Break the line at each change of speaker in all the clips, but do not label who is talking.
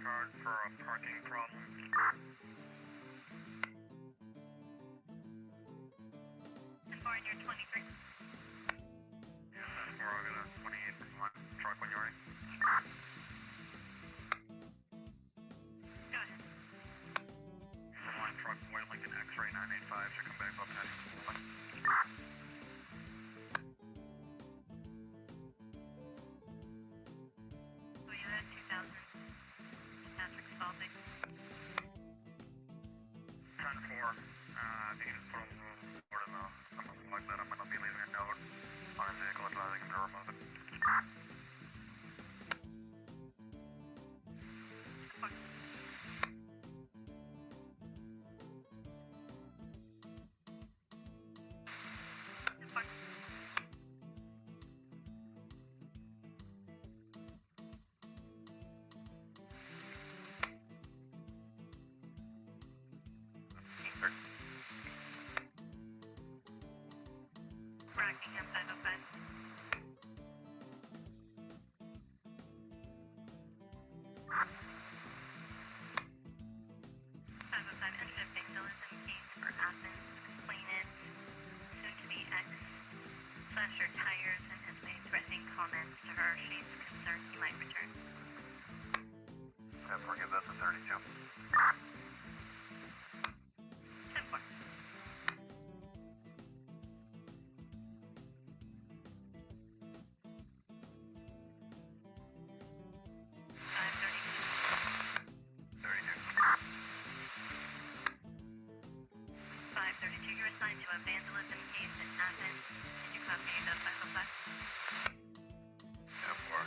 card for a parking problem.
Or in your 23.
Yeah, that's where we're gonna 28 from one truck when you're ready.
Go ahead.
From one truck, White Lincoln X-ray 985 should come back up next.
So you had 2000. Patrick's faulty.
10-4. If you can just put them forward in something like that, I'm gonna be leaving a note on his vehicle advising him to remove it.
Fuck. Fuck. Rockingham 505. 505 and shipping Dillison case for Athens, complainant, soon to be ex, slasher tires and has made threatening comments to her. She's concerned he might return.
Yeah, forgive that's a 32.
10-4. You're assigned to a vandalism case in Athens. Can you copy the 505?
Yeah, 4.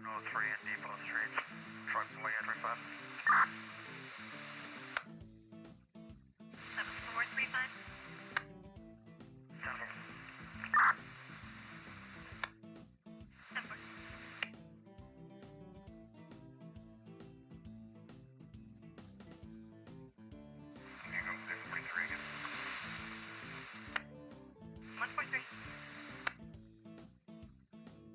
No, 3 in Depot Street. Truck away entry 5.
That was 435.
10-4.
10-4.
Can you go to 43 again?
143.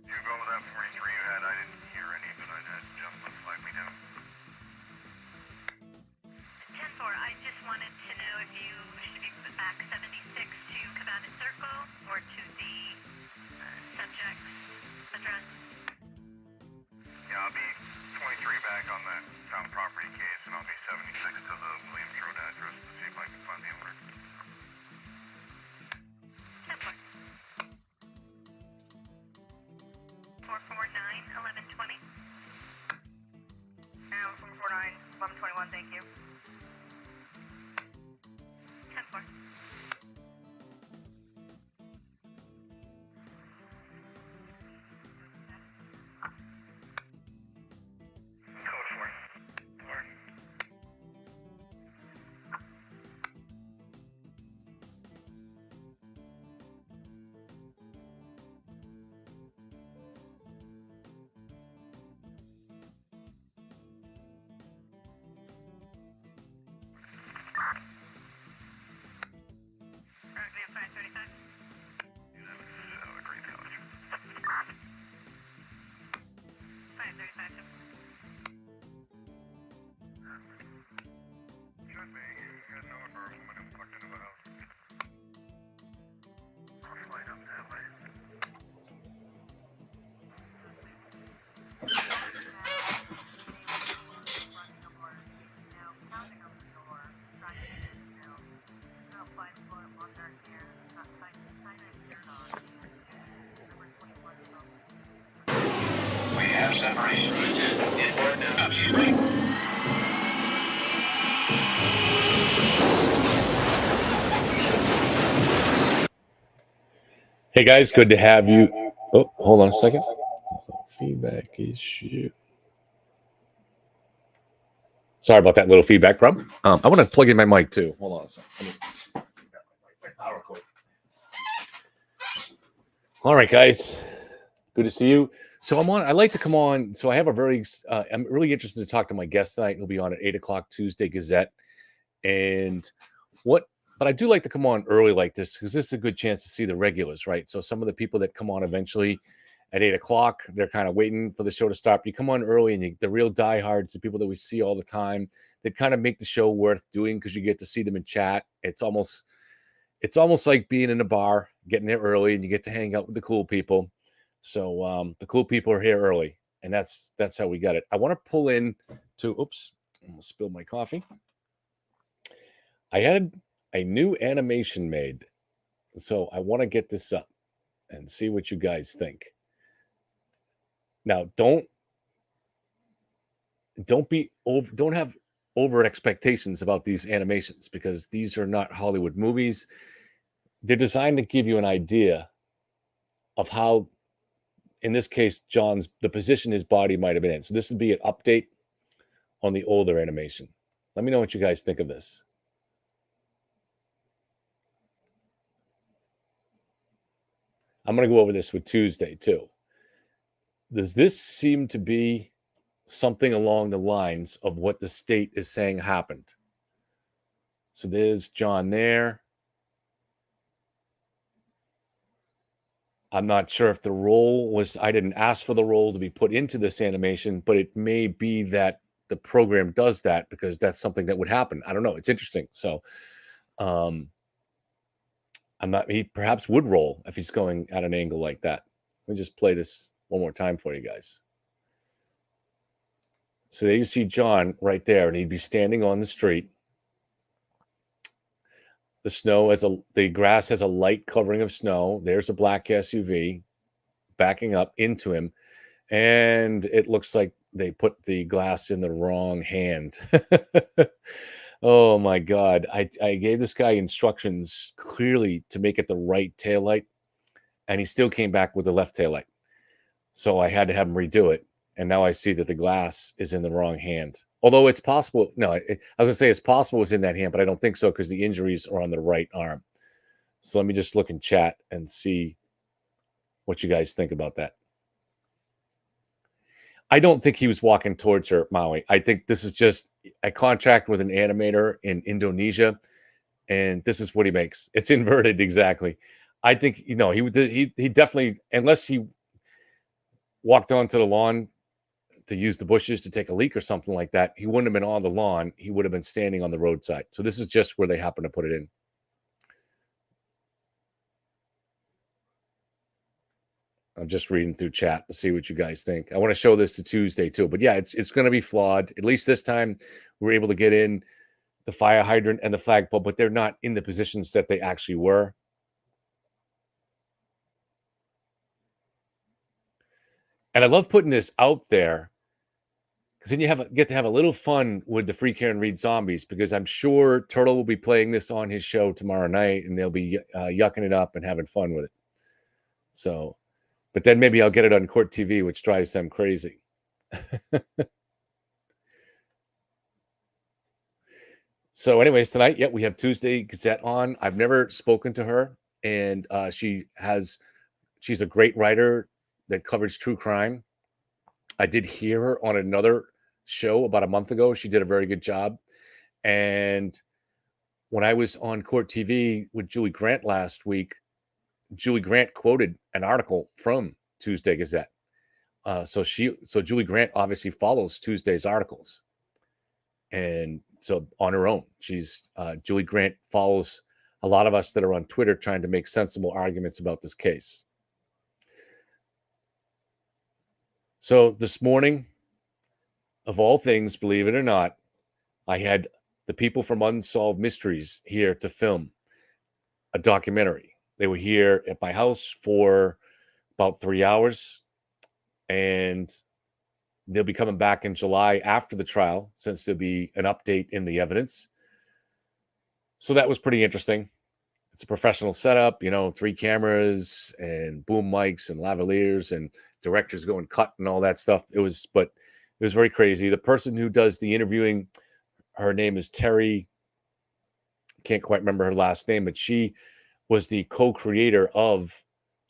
You go with that 43 you had. I didn't hear any, but it just looks like we do.
10-4. I just wanted to know if you should be put back 76 to Cabana Circle or to the subject's address.
Yeah, I'll be 23 back on that town property case, and I'll be 76 to the Williams Road address to see if I can find the owner.
10-4. 449 1120.
Now 449 1121, thank you.
10-4.
Code 4. 4.
Rockingham 535.
Yeah, that was a great college.
535.
Should be. You got no for a woman who fucked into a house. I'll flight up that way.
We have separation. Inboard now. Excuse me. Hey guys, good to have you. Oh, hold on a second. Feedback issue. Sorry about that little feedback problem. I want to plug in my mic too. Hold on a second. All right, guys. Good to see you. So I like to come on. So I have I'm really interested to talk to my guest tonight. He'll be on at 8:00 Tuesday Gazette. But I do like to come on early like this because this is a good chance to see the regulars, right? So some of the people that come on eventually at 8:00, they're kind of waiting for the show to start. You come on early and the real diehards, the people that we see all the time, that kind of make the show worth doing because you get to see them in chat. It's almost like being in a bar, getting there early, and you get to hang out with the cool people. So the cool people are here early, and that's how we got it. I want to pull in to. Oops, I almost spilled my coffee. I had a new animation made, so I want to get this up and see what you guys think. Now, don't have over expectations about these animations because these are not Hollywood movies. They're designed to give you an idea of how, in this case, the position his body might have been in. So this would be an update on the older animation. Let me know what you guys think of this. I'm going to go over this with Tuesday too. Does this seem to be something along the lines of what the state is saying happened? So there's John there. I'm not sure if the role I didn't ask for the role to be put into this animation, but it may be that the program does that because that's something that would happen. I don't know. It's interesting. So he perhaps would roll if he's going at an angle like that. Let me just play this one more time for you guys. So there you see John right there, and he'd be standing on the street. The grass has a light covering of snow. There's a black SUV backing up into him, and it looks like they put the glass in the wrong hand. Oh my God. I gave this guy instructions clearly to make it the right taillight, and he still came back with the left taillight. So I had to have him redo it. And now I see that the glass is in the wrong hand. Although it's possible. No, I was going to say it's possible it's in that hand, but I don't think so because the injuries are on the right arm. So let me just look in chat and see what you guys think about that. I don't think he was walking towards her, Maui. I think this is just a contract with an animator in Indonesia, and this is what he makes. It's inverted exactly. I think he definitely, unless he walked onto the lawn to use the bushes to take a leak or something like that, he wouldn't have been on the lawn. He would have been standing on the roadside. So this is just where they happen to put it in. I'm just reading through chat to see what you guys think. I want to show this to Tuesday too, but yeah, it's going to be flawed. At least this time we're able to get in the fire hydrant and the flagpole, but they're not in the positions that they actually were. And I love putting this out there because then you get to have a little fun with the Free Karen Read zombies, because I'm sure Turtle will be playing this on his show tomorrow night, and they'll be yucking it up and having fun with it. So, but then maybe I'll get it on Court TV, which drives them crazy. So anyways, tonight, we have Tuesday Gazette on. I've never spoken to her, and she's a great writer that covers true crime. I did hear her on another show about a month ago. She did a very good job. And when I was on Court TV with Julie Grant last week, Julie Grant quoted an article from Tuesday Gazette. So Julie Grant obviously follows Tuesday's articles. And so on her own, Julie Grant follows a lot of us that are on Twitter trying to make sensible arguments about this case. So this morning, of all things, believe it or not, I had the people from Unsolved Mysteries here to film a documentary. They were here at my house for about 3 hours, and they'll be coming back in July after the trial, since there'll be an update in the evidence. So that was pretty interesting. it's a professional setup, 3 cameras and boom mics and lavaliers and directors going cut and all that stuff. It was very crazy. The person who does the interviewing, her name is Terry. Can't quite remember her last name, but she was the co-creator of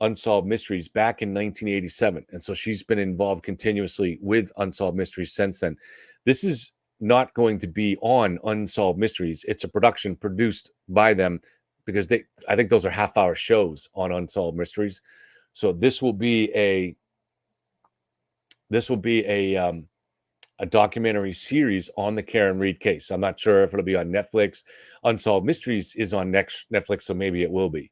Unsolved Mysteries back in 1987. And so she's been involved continuously with Unsolved Mysteries since then. This is not going to be on Unsolved Mysteries. It's a production produced by them because I think those are half-hour shows on Unsolved Mysteries. So this will be a documentary series on the Karen Read case. I'm not sure if it'll be on Netflix. Unsolved Mysteries is on Netflix, so maybe it will be.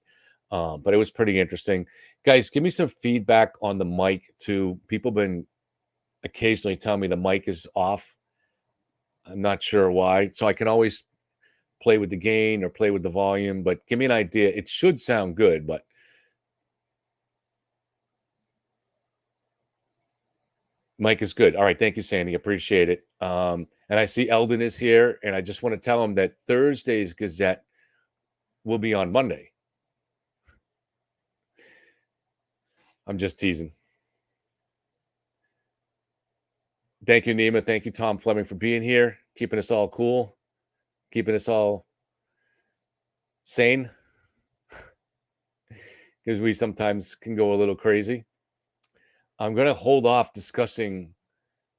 But it was pretty interesting. Guys, give me some feedback on the mic too. People have been occasionally telling me the mic is off. I'm not sure why. So I can always play with the gain or play with the volume, but give me an idea. It should sound good, but Mike is good. All right. Thank you, Sandy. Appreciate it. And I see Eldon is here, and I just want to tell him that Thursday's Gazette will be on Monday. I'm just teasing. Thank you, Nima. Thank you, Tom Fleming, for being here, keeping us all cool, keeping us all sane, because we sometimes can go a little crazy. I'm going to hold off discussing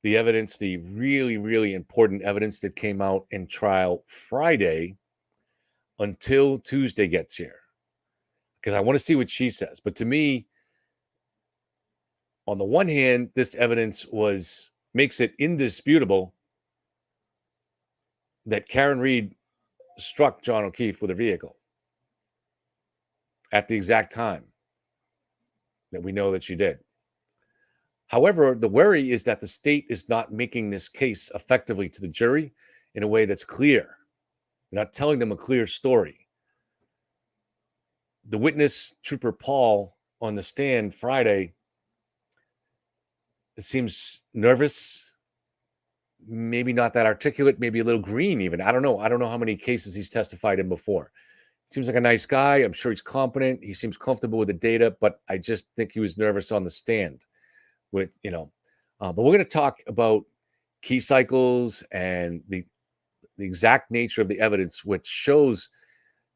the evidence, the really, really important evidence that came out in trial Friday until Tuesday gets here, because I want to see what she says. But to me, on the one hand, this evidence makes it indisputable that Karen Read struck John O'Keefe with a vehicle at the exact time that we know that she did. However, the worry is that the state is not making this case effectively to the jury in a way that's clear. They're not telling them a clear story. The witness, Trooper Paul, on the stand Friday, seems nervous, maybe not that articulate, maybe a little green even. I don't know how many cases he's testified in before. Seems like a nice guy. I'm sure he's competent. He seems comfortable with the data, but I just think he was nervous on the stand. But we're going to talk about key cycles and the exact nature of the evidence, which shows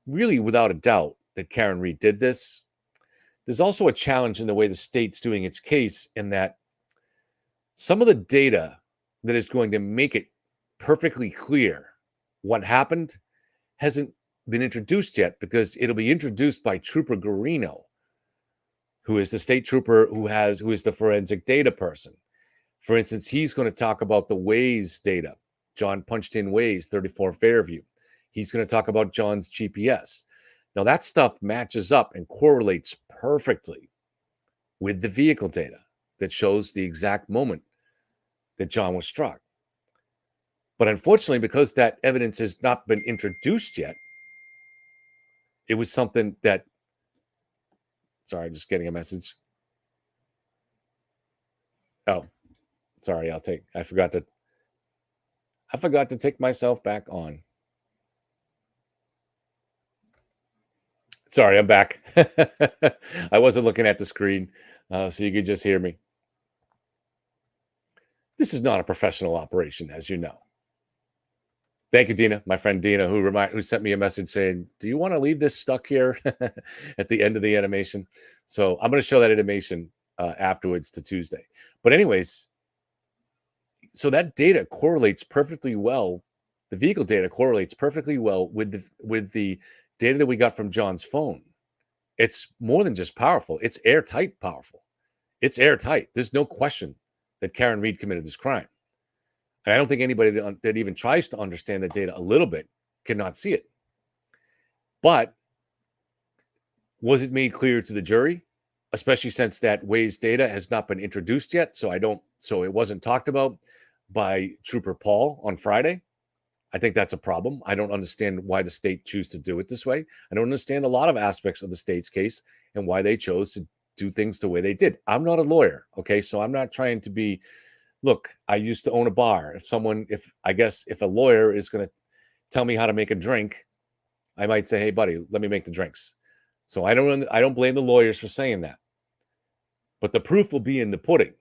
really without a doubt that Karen Read did this. There's also a challenge in the way the state's doing its case, in that some of the data that is going to make it perfectly clear what happened hasn't been introduced yet, because it'll be introduced by Trooper Guarino, who is the state trooper who is the forensic data person. For instance, he's going to talk about the Waze data. John punched in Waze 34 Fairview. He's going to talk about John's GPS. Now, that stuff matches up and correlates perfectly with the vehicle data that shows the exact moment that John was struck. But unfortunately, because that evidence has not been introduced yet, it was something that, sorry, I'm just getting a message. Oh, sorry, I forgot to take myself back on. Sorry, I'm back. I wasn't looking at the screen, so you could just hear me. This is not a professional operation, as you know. Thank you, Dina, my friend Dina, who sent me a message saying, do you want to leave this stuck here at the end of the animation? So I'm going to show that animation afterwards to Tuesday. But anyways, so that data correlates perfectly well. The vehicle data correlates perfectly well with the data that we got from John's phone. It's more than just powerful. It's airtight powerful. It's airtight. There's no question that Karen Read committed this crime. And I don't think anybody that even tries to understand the data a little bit cannot see it. But was it made clear to the jury, especially since that Waze data has not been introduced yet? So it wasn't talked about by Trooper Paul on Friday. I think that's a problem. I don't understand why the state chose to do it this way. I don't understand a lot of aspects of the state's case and why they chose to do things the way they did. I'm not a lawyer, okay? So I'm not trying to be, look, I used to own a bar. If a lawyer is going to tell me how to make a drink, I might say, hey, buddy, let me make the drinks. So I don't blame the lawyers for saying that. But the proof will be in the pudding.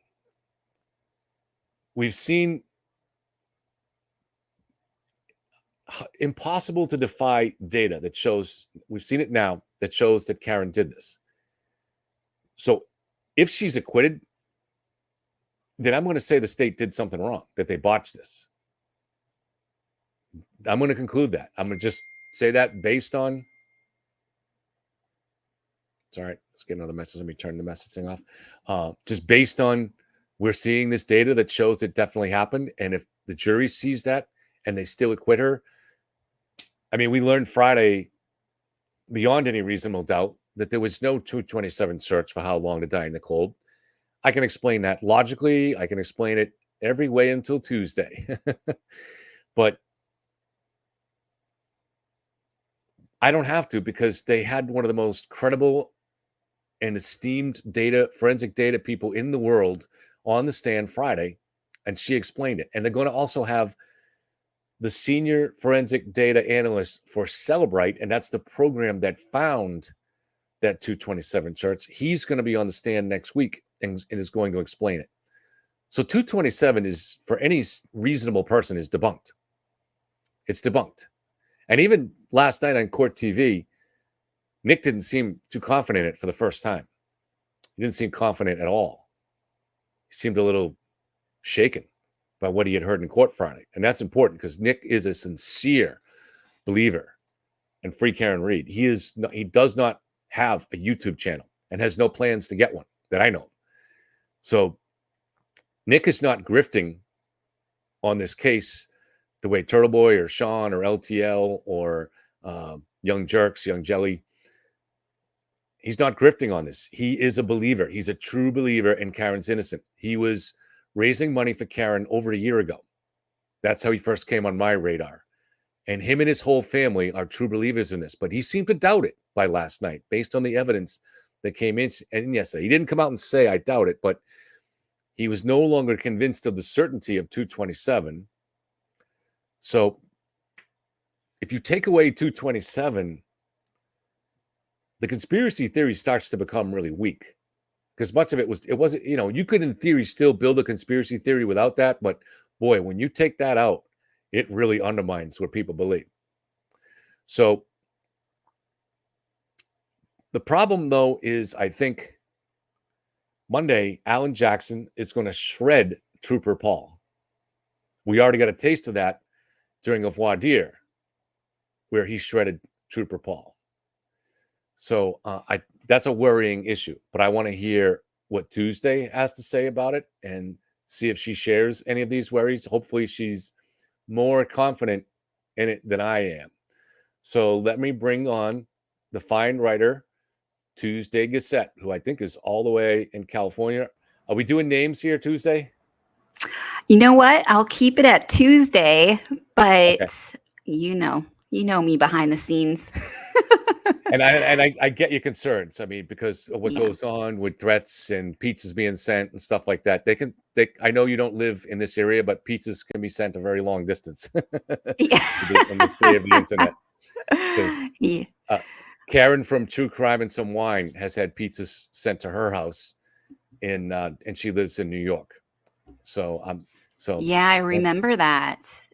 We've seen impossible to defy data that shows, we've seen it now, that shows that Karen did this. So if she's acquitted, then I'm going to say the state did something wrong, that they botched this. I'm going to conclude that. I'm going to just say that based on. It's all right. Let's get another message. Let me turn the messaging off. Just based on we're seeing this data that shows it definitely happened. And if the jury sees that and they still acquit her, I mean, we learned Friday beyond any reasonable doubt that there was no 227 search for how long to die in the cold. I can explain that logically. I can explain it every way until Tuesday. But I don't have to, because they had one of the most credible and esteemed forensic data people in the world on the stand Friday, and she explained it. And they're going to also have the senior forensic data analyst for Celebrite, and that's the program that found that 227 search. He's going to be on the stand next week and is going to explain it. So 227 is, for any reasonable person, is debunked. It's debunked. And even last night on Court TV, Nick didn't seem too confident in it for the first time. He didn't seem confident at all. He seemed a little shaken by what he had heard in court Friday. And that's important, because Nick is a sincere believer in Free Karen Read. He does not have a YouTube channel and has no plans to get one that I know of. So Nick is not grifting on this case the way Turtle Boy or Sean or LTL or Young Jerks, Young Jelly. He's not grifting on this. He is a believer. He's a true believer in Karen's innocent. He was raising money for Karen over a year ago. That's how he first came on my radar. And him and his whole family are true believers in this. But he seemed to doubt it by last night, based on the evidence that came in yesterday. He didn't come out and say, I doubt it, but he was no longer convinced of the certainty of 227. So if you take away 227, the conspiracy theory starts to become really weak, because much of it wasn't, you could in theory still build a conspiracy theory without that. But boy, when you take that out, it really undermines what people believe. So the problem, though, is I think Monday, Alan Jackson is going to shred Trooper Paul. We already got a taste of that during a voir dire, where he shredded Trooper Paul. So that's a worrying issue. But I want to hear what Tuesday has to say about it and see if she shares any of these worries. Hopefully she's more confident in it than I am. So let me bring on the fine writer, Tuesday Gazette, who I think is all the way in California. Are we doing names here Tuesday?
You know what? I'll keep it at Tuesday, but
Okay.
you know me behind the scenes.
And I get your concerns. I mean, because of what
Yeah.
goes on with threats and pizzas being sent and stuff like that. I know you don't live in this area, but pizzas can be sent a very long distance in this day of the internet.
Yeah.
Karen from True Crime and Some Wine has had pizzas sent to her house and she lives in New York. So
Yeah, I remember that.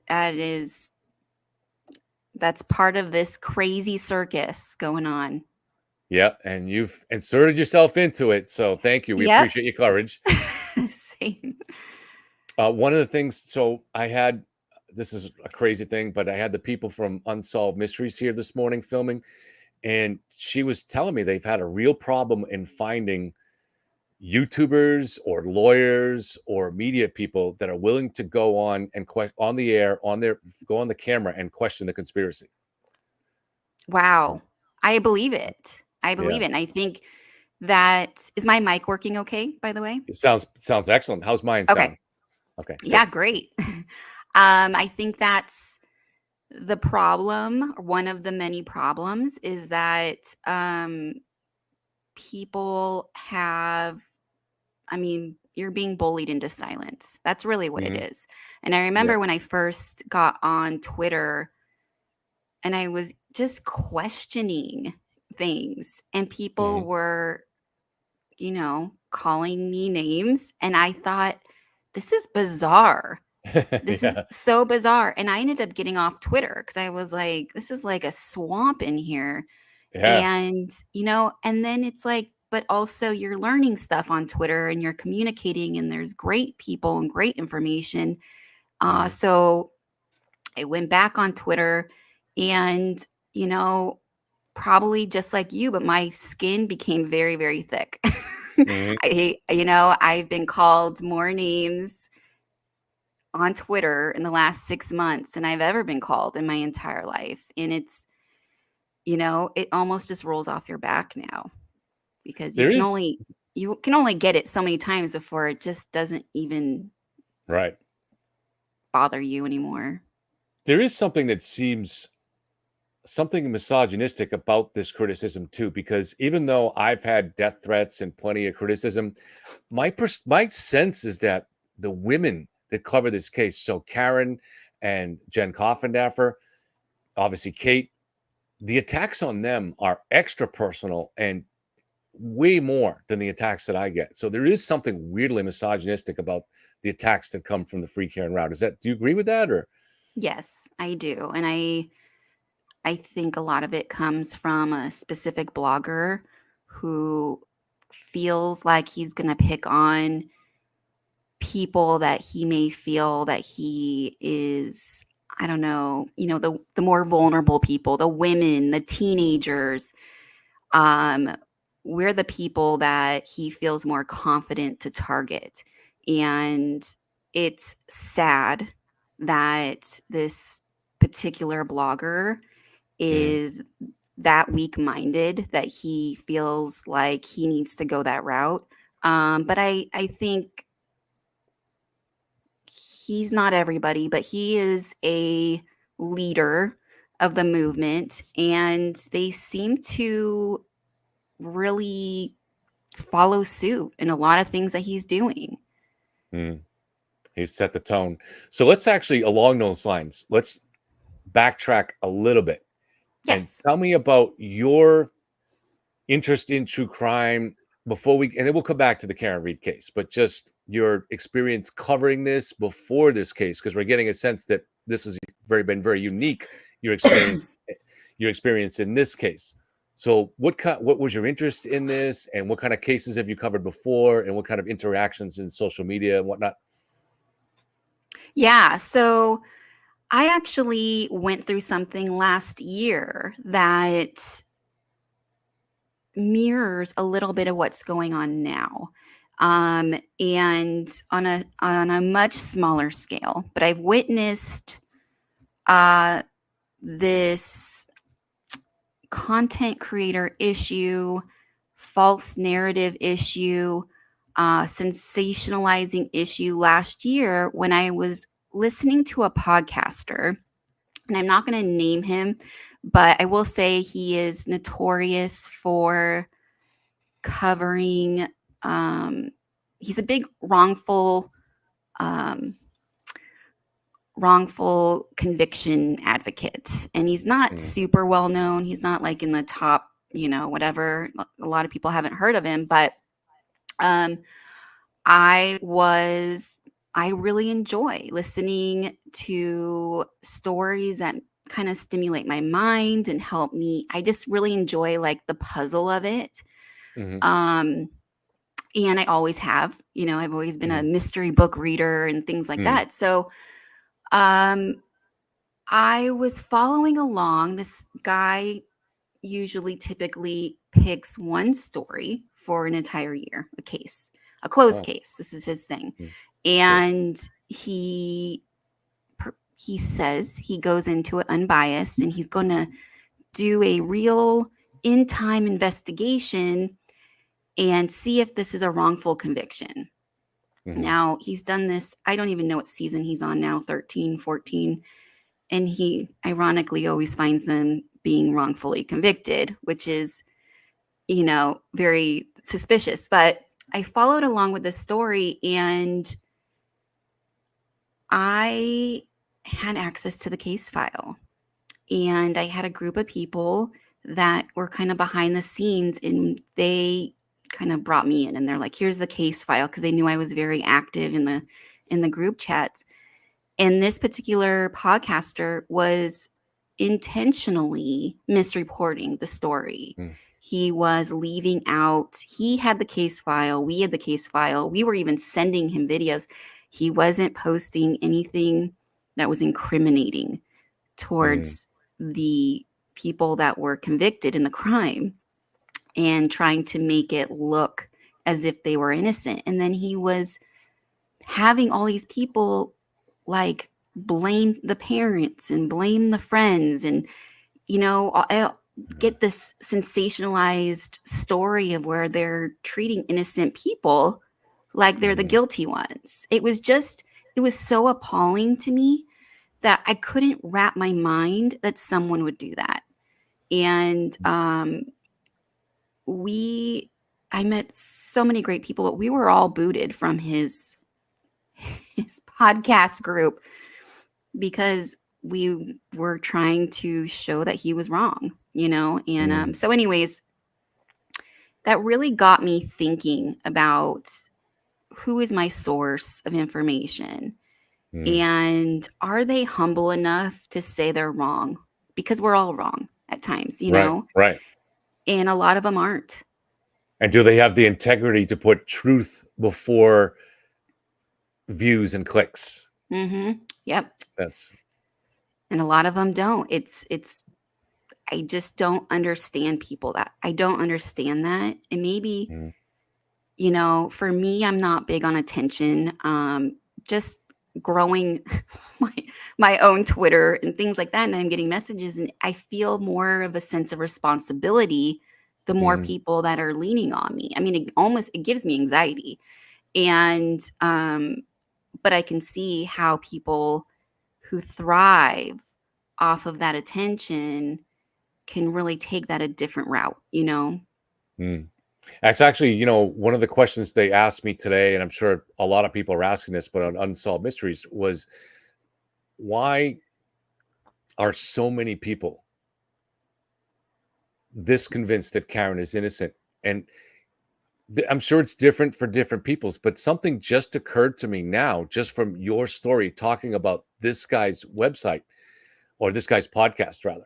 That's part of this crazy circus going on.
Yeah, and you've inserted yourself into it. So thank you. We appreciate your courage.
Same.
One of the things, so this is a crazy thing, but I had the people from Unsolved Mysteries here this morning filming, and she was telling me they've had a real problem in finding YouTubers or lawyers or media people that are willing to go on and on the air, go on the camera and question the conspiracy.
Wow. I believe it. And I think that is my mic working okay, by the way?
It sounds excellent. How's mine sound? Okay.
Yeah, great. I think that's the problem. One of the many problems is that people you're being bullied into silence. That's really what it is. And I remember when I first got on Twitter, and I was just questioning things, and people
Mhm.
were, calling me names, and I thought, this is bizarre. This is
Yeah.
so bizarre. And I ended up getting off Twitter because I was like, this is like a swamp in here.
Yeah.
And, and then it's like, but also you're learning stuff on Twitter and you're communicating, and there's great people and great information.
Mhm.
So I went back on Twitter and, you know, probably just like you, but my skin became very, very thick.
Mhm.
I've been called more names on Twitter in the last 6 months than I've ever been called in my entire life. And it's, it almost just rolls off your back now because
There is
you can only get it so many times before it just doesn't even
right.
bother you anymore.
There is something that seems something misogynistic about this criticism too, because even though I've had death threats and plenty of criticism, my sense is that the women that cover this case, so Karen and Jen Coffindaffer, obviously Kate, the attacks on them are extra personal and way more than the attacks that I get. So there is something weirdly misogynistic about the attacks that come from the free Karen route. Do you agree with that, or?
Yes, I do. And I think a lot of it comes from a specific blogger who feels like he's going to pick on people that he may feel that he is, I don't know, the more vulnerable people, the women, the teenagers. Um, we're the people that he feels more confident to target. And it's sad that this particular blogger
Mhm.
is that weak-minded that he feels like he needs to go that route. But I think he's not everybody, but he is a leader of the movement, and they seem to really follow suit in a lot of things that he's doing.
Mm. He set the tone. So let's actually, along those lines, let's backtrack a little bit and
Yes.
tell me about your interest in true crime before and then we'll come back to the Karen Reed case, but just your experience covering this before this case, because we're getting a sense that this has been very unique, your experience, your experience in this case. So what was your interest in this, and what kind of cases have you covered before, and what kind of interactions in social media and whatnot?
Yeah. So I actually went through something last year that mirrors a little bit of what's going on now. And on a much smaller scale, but I've witnessed uh, this content creator issue, false narrative issue, sensationalizing issue last year when I was listening to a podcaster, and I'm not going to name him, but I will say he is notorious for covering. Um, he's a big um, wrongful conviction advocate, and he's not
Mhm.
super well known. He's not like in the top, whatever. A lot of people haven't heard of him, but um, I was. I really enjoy listening to stories that kind of stimulate my mind and help me. I just really enjoy like the puzzle of it.
Mhm.
Um, and I always have, I've always been a
Mhm.
mystery book reader and things like
Mhm.
that. So, um, I was following along. This guy usually typically picks one story for an entire year, a closed
Oh,
case. This is his thing.
mm, sure.
And he says he goes into it unbiased, and he's going to do a real in-time investigation and see if this is a wrongful conviction.
Mhm.
Now, he's done this, I don't even know what season he's on now, 13, 14. And he ironically always finds them being wrongfully convicted, which is, very suspicious. But I followed along with the story, and I had access to the case file. And I had a group of people that were kind of behind the scenes, and they kind of brought me in, and they're like, here's the case file, because they knew I was very active in the group chats. And this particular podcaster was intentionally misreporting the story.
Mm,
He was leaving out, he had the case file, we had the case file, we were even sending him videos. He wasn't posting anything that was incriminating
mm,
towards the people that were convicted in the crime, and trying to make it look as if they were innocent. And then he was having all these people like blame the parents and blame the friends, and I'll get this sensationalized story of where they're treating innocent people like they're the
mm,
guilty ones. It was so appalling to me that I couldn't wrap my mind that someone would do that. And we I met so many great people, but we were all booted from his podcast group because we were trying to show that he was wrong, and
mm,
so anyways, that really got me thinking about who is my source of information,
mm.
and are they humble enough to say they're wrong, because we're all wrong at times,
Right, right.
and a lot of them aren't.
And do they have the integrity to put truth before views and clicks?
Yep.
That's
And a lot of them don't. It's I just don't understand people that I don't understand that. And maybe,
mm,
for me, I'm not big on attention. Just growing my my own Twitter and things like that, and I'm getting messages, and I feel more of a sense of responsibility the more
mm,
people that are leaning on me. I mean, it gives me anxiety. And but I can see how people who thrive off of that attention can really take that a different route.
mm. That's actually, one of the questions they asked me today, and I'm sure a lot of people are asking this, but on Unsolved Mysteries was, why are so many people this convinced that Karen is innocent? And I'm sure it's different for different peoples, but something just occurred to me now, just from your story, talking about this guy's website, or this guy's podcast rather.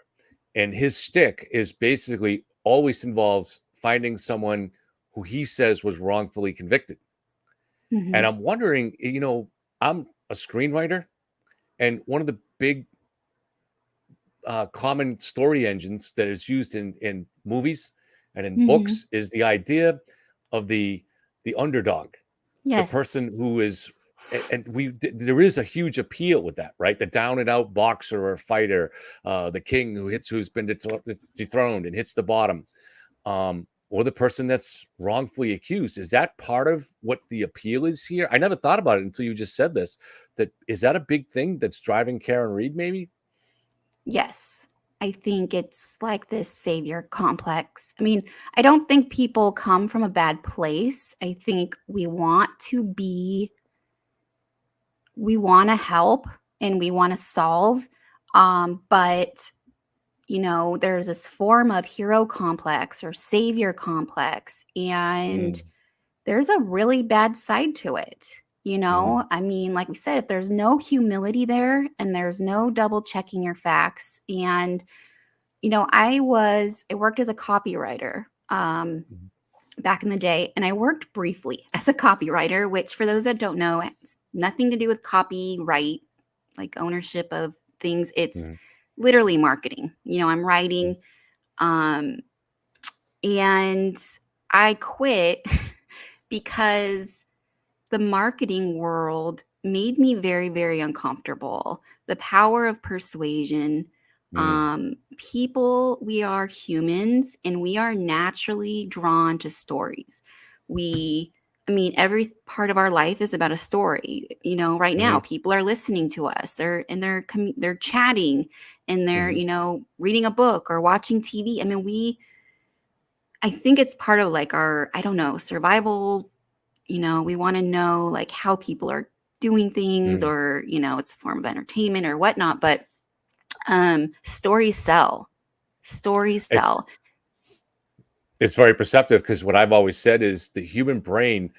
And his stick is basically always involves finding someone who he says was wrongfully convicted. And
Mhm.
I'm wondering, I'm a screenwriter, and one of the big common story engines that is used in movies and in
Mhm.
books is the idea of the underdog, the
Yes.
person who is, and there is a huge appeal with that, right? The down and out boxer or fighter, the king who's been dethroned and hits the bottom, or the person that's wrongfully accused. Is that part of what the appeal is here? I never thought about it until you just said this. That is that a big thing that's driving Karen Reed, maybe?
Yes. I think it's like this savior complex. I mean, I don't think people come from a bad place. I think we want to help and we want to solve. But there's this form of hero complex or savior complex, and
Mm,
there's a really bad side to it.
mm,
I mean, like we said, if there's no humility there and there's no double checking your facts, and I worked as a copywriter
mm,
back in the day, and I worked briefly as a copywriter, which for those that don't know, it's nothing to do with copyright, like ownership of things. It's
mm,
literally marketing. I'm
mm,
writing, um, and I quit because the marketing world made me very, very uncomfortable. The power of persuasion.
mm,
People, we are humans and we are naturally drawn to stories. I mean, every part of our life is about a story. Right now,
mhm,
people are listening to us. They're chatting, and they're
mhm,
reading a book or watching TV. I mean, I think it's part of like our, I don't know, survival. We want to know like how people are doing things,
mm,
or it's a form of entertainment or whatnot. But Stories sell. Stories sell.
It's very perceptive, because what I've always said is the human brain,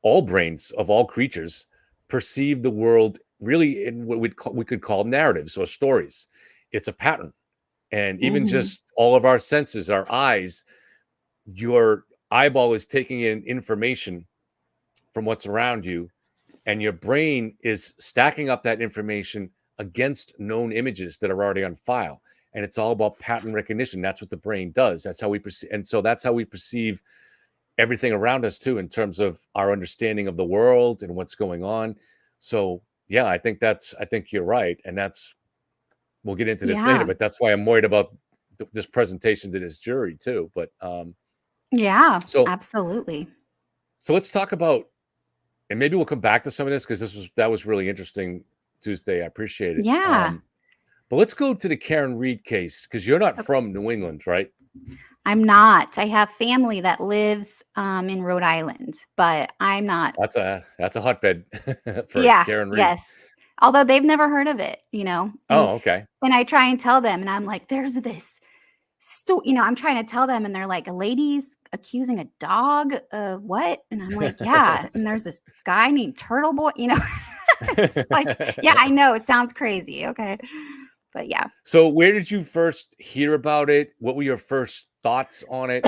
all brains of all creatures, perceive the world really in what we could call narratives or stories. It's a pattern. And even
Mhm.
just all of our senses, our eyes, your eyeball is taking in information from what's around you, and your brain is stacking up that information against known images that are already on file. And it's all about pattern recognition. That's what the brain does. That's how we perceive. And so that's how we perceive everything around us too, in terms of our understanding of the world and what's going on. So yeah, I think you're right. And we'll get into this later,
Yeah.
but that's why I'm worried about this presentation to this jury too. But
Yeah,
so
absolutely.
let's talk about, and maybe we'll come back to some of this, because that was really interesting Tuesday. I appreciate it.
Yeah.
But let's go to the Karen Reed case, because you're not
Ok
from New England, right?
I'm not. I have family that lives, in Rhode Island, but I'm not.
That's a hotbed for
Yeah,
Karen Reed.
yes. Although they've never heard of it, and
Oh, okay.
I try and tell them, and I'm like, "There's this I'm trying to tell them, and they're like, "A lady's accusing a dog of what?" And I'm like, "Yeah, and there's this guy named Turtle Boy," It's like, "Yeah, I know, it sounds crazy, okay." But yeah.
So where did you first hear about it? What were your first thoughts on it?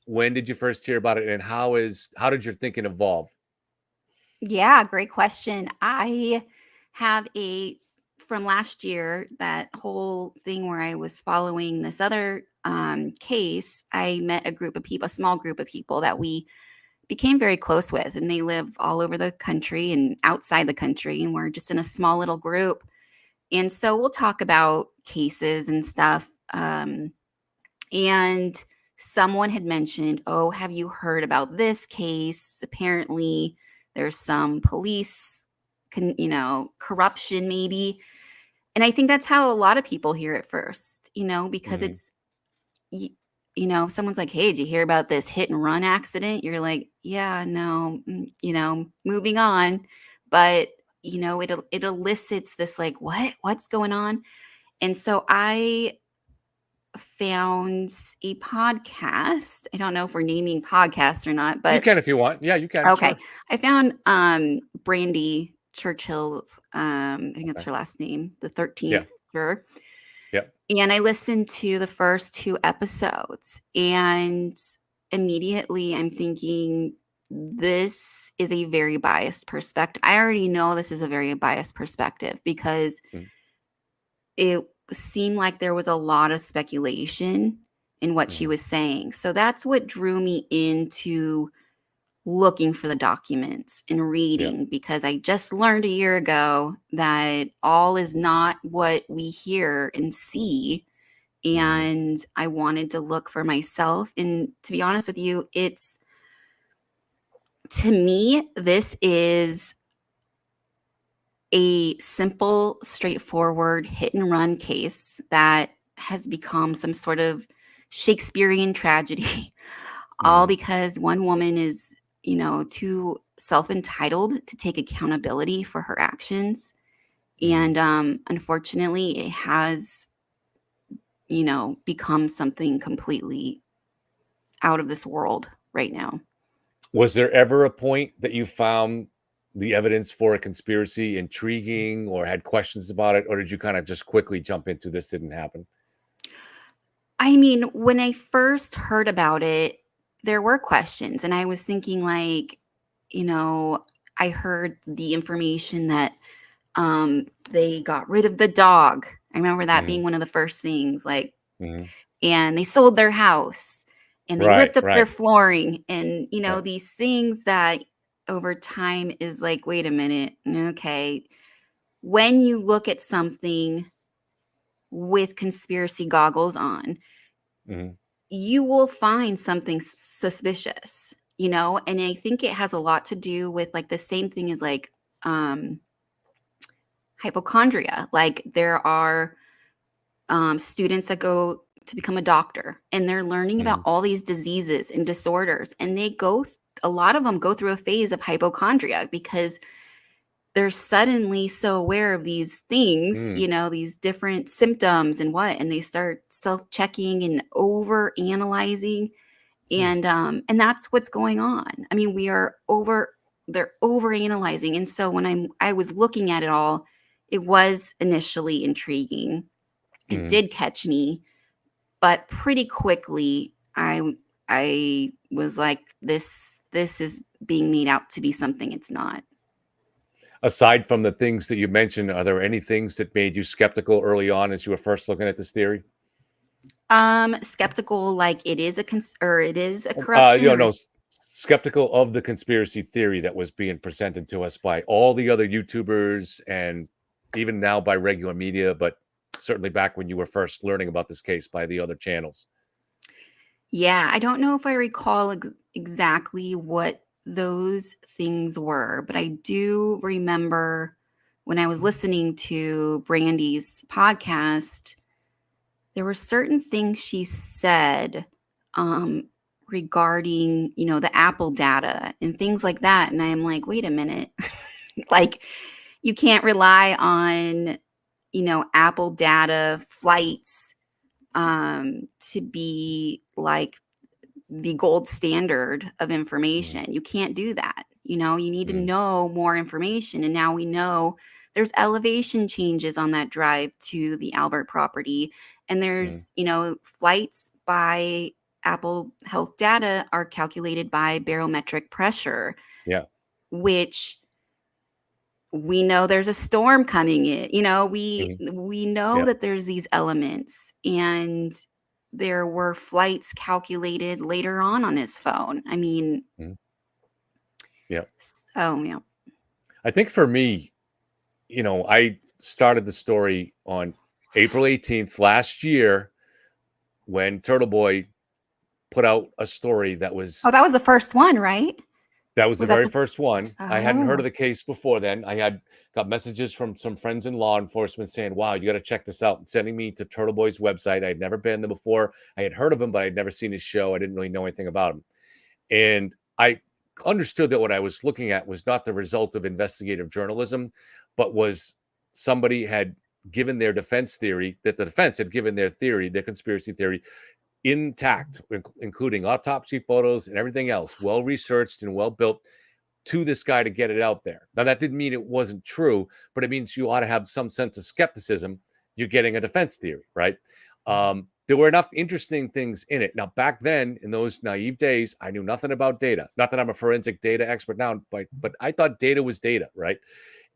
When did you first hear about it? And how did your thinking evolve?
Yeah, great question. I have a from last year, that whole thing where I was following this other case. I met a small group of people that we became very close with, and they live all over the country and outside the country, and we're just in a small little group. And so we'll talk about cases and stuff. And someone had mentioned, "Oh, have you heard about this case? Apparently, there's some police, corruption, maybe." And I think that's how a lot of people hear it first, because
Hmm.
it's, y- if someone's like, "Hey, did you hear about this hit and run accident?" You're like, "Yeah, no, moving on." But, it elicits this like, what's going on? And so I found a podcast. I don't know if we're naming podcasts or not,
You
but
can if you want. Yeah, you can.
okay.
Sure.
I found Brandy Churchill's, I think that's
Okay.
her last name, the
Yeah.
13th juror.
Yeah.
And I listened to the first 2 episodes, and immediately I'm thinking, this is a very biased perspective. I already know this is a very biased perspective, because
Mm,
it seemed like there was a lot of speculation in what she
mhm.
was saying. So that's what drew me into looking for the documents and
Yeah.
reading, because I just learned a year ago that all is not what we hear and see.
Mhm.
And I wanted to look for myself. And to be honest with you, to me, this is a simple, straightforward hit and run case that has become some sort of Shakespearean tragedy, all
Mhm.
because one woman is, too self entitled to take accountability for her actions.
Mhm.
And unfortunately, it has, become something completely out of this world right now.
Was there ever a point that you found the evidence for a conspiracy intriguing, or had questions about it, or did you kind of just quickly jump into this didn't happen?
I mean, when I first heard about it, there were questions, and I was thinking, like, you know, I heard the information that they got rid of the dog. I remember that
Mhm.
being one of the first things, like,
Mhm.
and they sold their house, and they
Right.
ripped up their
Right.
flooring, and
Yeah.
these things that over time is like, wait a minute, okay. When you look at something with conspiracy goggles on,
Mhm.
you will find something suspicious, and I think it has a lot to do with like the same thing as like um hypochondria. Like there are students that go to become a doctor, and they're learning about
Mhm.
all these diseases and disorders, and a lot of them go through a phase of hypochondria, because they're suddenly so aware of these things,
Mm,
you know, these different symptoms and they start self-checking and over analyzing,
mm,
and that's what's going on. I mean, they're over analyzing. And so when I was looking at it all, it was initially intriguing. It
mm.
did catch me, but pretty quickly I was like, this is being made out to be something it's not.
Aside from the things that you mentioned, are there any things that made you skeptical early on as you were first looking at this theory?
Skeptical, like it is a corruption, or
No, skeptical of the conspiracy theory that was being presented to us by all the other YouTubers and even now by regular media, but certainly back when you were first learning about this case by the other channels.
yeah, I don't know if I recall exactly what those things were, but I do remember when I was listening to Brandy's podcast, there were certain things she said um, regarding, you know, the Apple data and things like that. And I'm like, wait a minute. Like, you can't rely on, you know, Apple data flights to be like the gold standard of
Mm,
information. You can't do that. You know, you need to
mm,
know more information. And now we know there's elevation changes on that drive to the Albert property. And
mm.
there's, you know, flights by Apple Health data are calculated by barometric pressure,
Yeah.
which we know there's a storm coming in. You know,
Mhm.
we know
Yeah.
that there's these elements, and there were flights calculated later on his phone. I mean,
Mhm. Yeah.
so yeah.
I think for me, I started the story on April 18th last year when Turtle Boy put out a story
Oh, that was the first one, right?
that was the
Was that
very
the
first one. I hadn't heard of
Oh.
the case before then. I had got messages from some friends in law enforcement saying, "Wow, you got to check this out," and sending me to Turtle Boy's website. I had never been there before. I had heard of him, but I'd never seen his show. I didn't really know anything about him. And I understood that what I was looking at was not the result of investigative journalism, but was somebody had given their defense theory, that the defense had given their theory, their conspiracy theory, intact, including autopsy photos and everything else, well researched and well built to this guy to get it out there. Now, that didn't mean it wasn't true, but it means you ought to have some sense of skepticism. You're getting a defense theory, right? There were enough interesting things in it. Now, back then, in those naive days, I knew nothing about data. Not that I'm a forensic data expert now, but I thought data was data, right?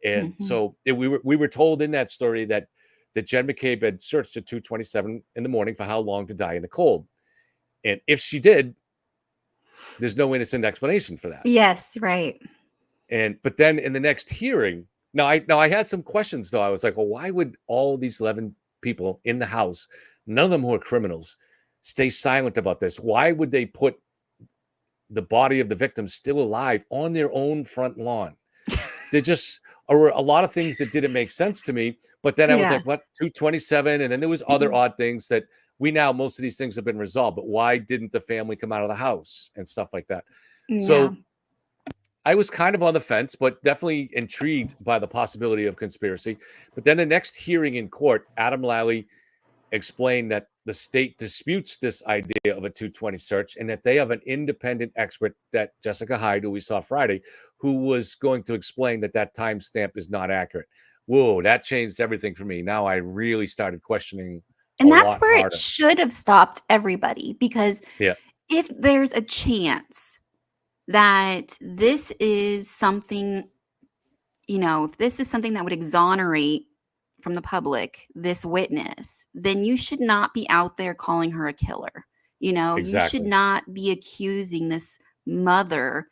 And
Mhm.
so we were told in that story that Jen McCabe had searched at 2:27 in the morning for how long to die in the cold. And if she did, there's no innocent explanation for that.
Yes, right.
And but then in the next hearing, now I had some questions though. I was like, well, why would all these 11 people in the house, none of them who are criminals, stay silent about this? Why would they put the body of the victim still alive on their own front lawn? There just were a lot of things that didn't make sense to me. But then I was
Yeah.
like, what, 227? And then there was other odd things that most of these things have been resolved. But why didn't the family come out of the house and stuff like that?
Yeah.
So I was kind of on the fence, but definitely intrigued by the possibility of conspiracy. But then the next hearing in court, Adam Lally explained that the state disputes this idea of a 220 search and that they have an independent expert, that Jessica Hyde, who we saw Friday, who was going to explain that that timestamp is not accurate. Whoa, that changed everything for me. Now I really started questioning a
And that's
lot
where it
harder.
should have stopped everybody, because
Yeah,
if there's a chance that this is something, you know, if this is something that would exonerate from the public this witness, then you should not be out there calling her a killer. You know, you should
exactly.
not be accusing this mother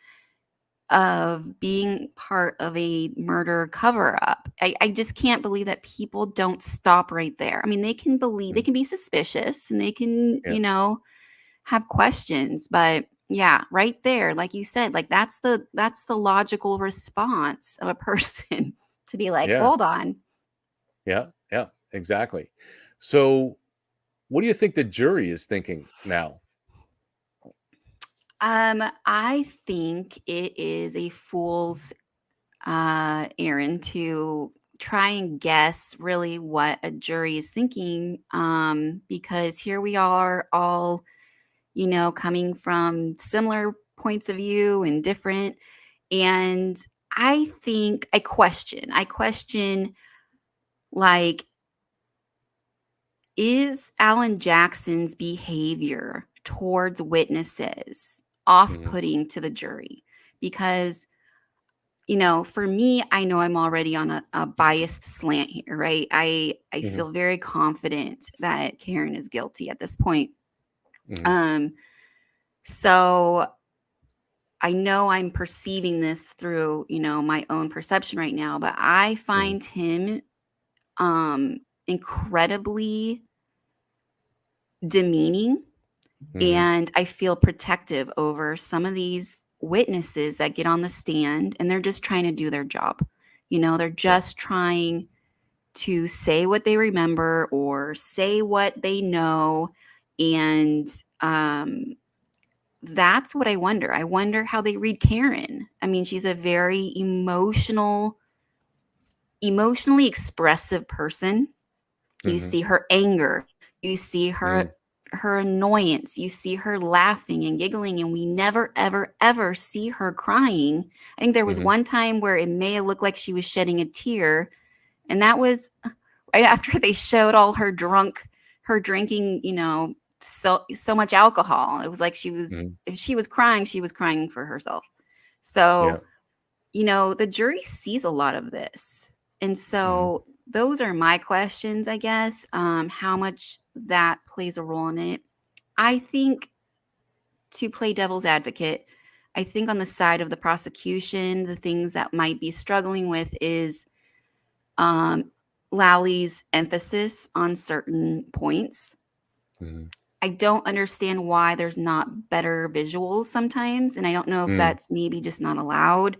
of being part of a murder cover up. I just can't believe that people don't stop right there. I mean, they
Mm,
can be suspicious and they can,
yeah,
you know, have questions, but yeah, right there, like you said, like that's the logical response of a person to be like,
yeah,
hold on.
yeah, yeah, exactly. So, what do you think the jury is thinking now?
I think it is a fool's Aaron, to try and guess really what a jury is thinking, because here we are all, coming from similar points of view and different. And I question, like, is Alan Jackson's behavior towards witnesses
Hmm.
off-putting to the jury? Because, for me, I know I'm already on a biased slant here, right? I
Hmm.
feel very confident that Karen is guilty at this point.
Hmm.
Um, so I know I'm perceiving this through, my own perception right now, but I
Hmm.
find him incredibly demeaning,
Hmm.
and I feel protective over some of these witnesses that get on the stand and they're just trying to do their job. They're
Yeah.
just trying to say what they remember or say what they know. And um, that's what I wonder. I wonder how they read Karen. I mean, she's a very emotionally expressive person. You
Hmm.
see her anger, you see
Hmm.
her annoyance, you see her laughing and giggling, and we never ever ever see her crying. I think there was
Hmm.
one time where it may have looked like she was shedding a tear, and that was right after they showed all her drinking, so much alcohol. It was like
Hmm.
if she was crying, she was crying for herself.
Yeah.
So, the jury sees a lot of this. And
Hmm.
so those are my questions, I guess. How much that plays a role in it. I think, to play devil's advocate, I think on the side of the prosecution, the things that might be struggling with is um, Lally's emphasis on certain points.
Hmm.
I don't understand why there's not better visuals sometimes. And I don't know if
Hmm.
that's maybe just not allowed,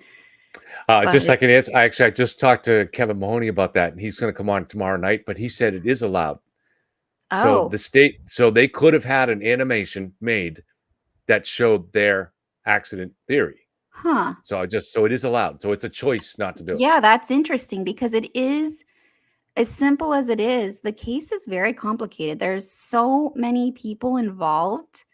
Just
but
like an answer, I just talked to Kevin Mahoney about that, and he's going to come on tomorrow night. But he said it is allowed. So
oh,
so they could have had an animation made that showed their accident theory.
huh.
So it is allowed. So it's a choice not to do it.
Yeah, that's interesting because it is as simple as it is. The case is very complicated. There's so many people involved.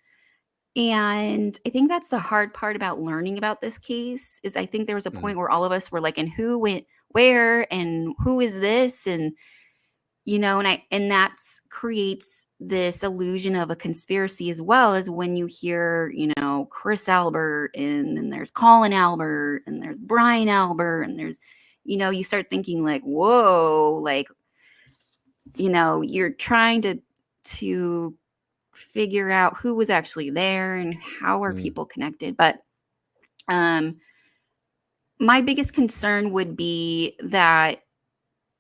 And I think that's the hard part about learning about this case is I think there was a
Mhm.
point where all of us were like, and who went where and who is this? And and that's creates this illusion of a conspiracy, as well as when you hear, Chris Albert, and then there's Colin Albert, and there's Brian Albert, and there's, you start thinking like, whoa, like, you're trying to figure out who was actually there and how are
Mm,
people connected. But um my biggest concern would be that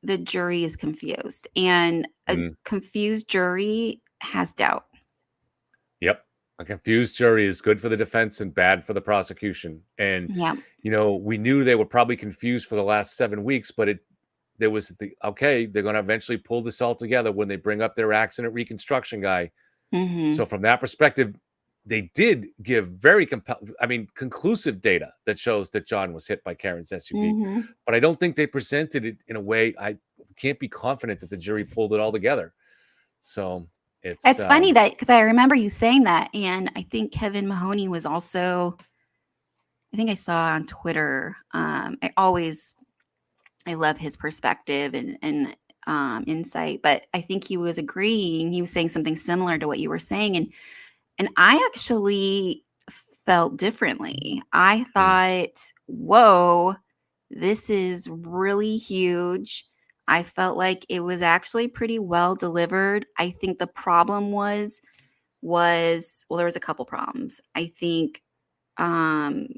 the jury is confused, and a
mm.
confused jury has doubt.
Yep. A confused jury is good for the defense and bad for the prosecution. And
Yeah.
we knew they were probably confused for the last 7 weeks, but there was okay, they're going to eventually pull this all together when they bring up their accident reconstruction guy.
Mhm.
So from that perspective, they did give conclusive data that shows that John was hit by Karen's SUV.
Mhm.
But I don't think they presented it in a way I can't be confident that the jury pulled it all together. So it's
It's funny that because I remember you saying that, and I think Kevin Mahoney was also. I think I saw on Twitter. I love his perspective and insight, but I think he was agreeing. He was saying something similar to what you were saying, and I actually felt differently. I
mm,
thought, whoa, this is really huge. I felt like it was actually pretty well delivered. I think the problem was well, there was a couple problems. I think um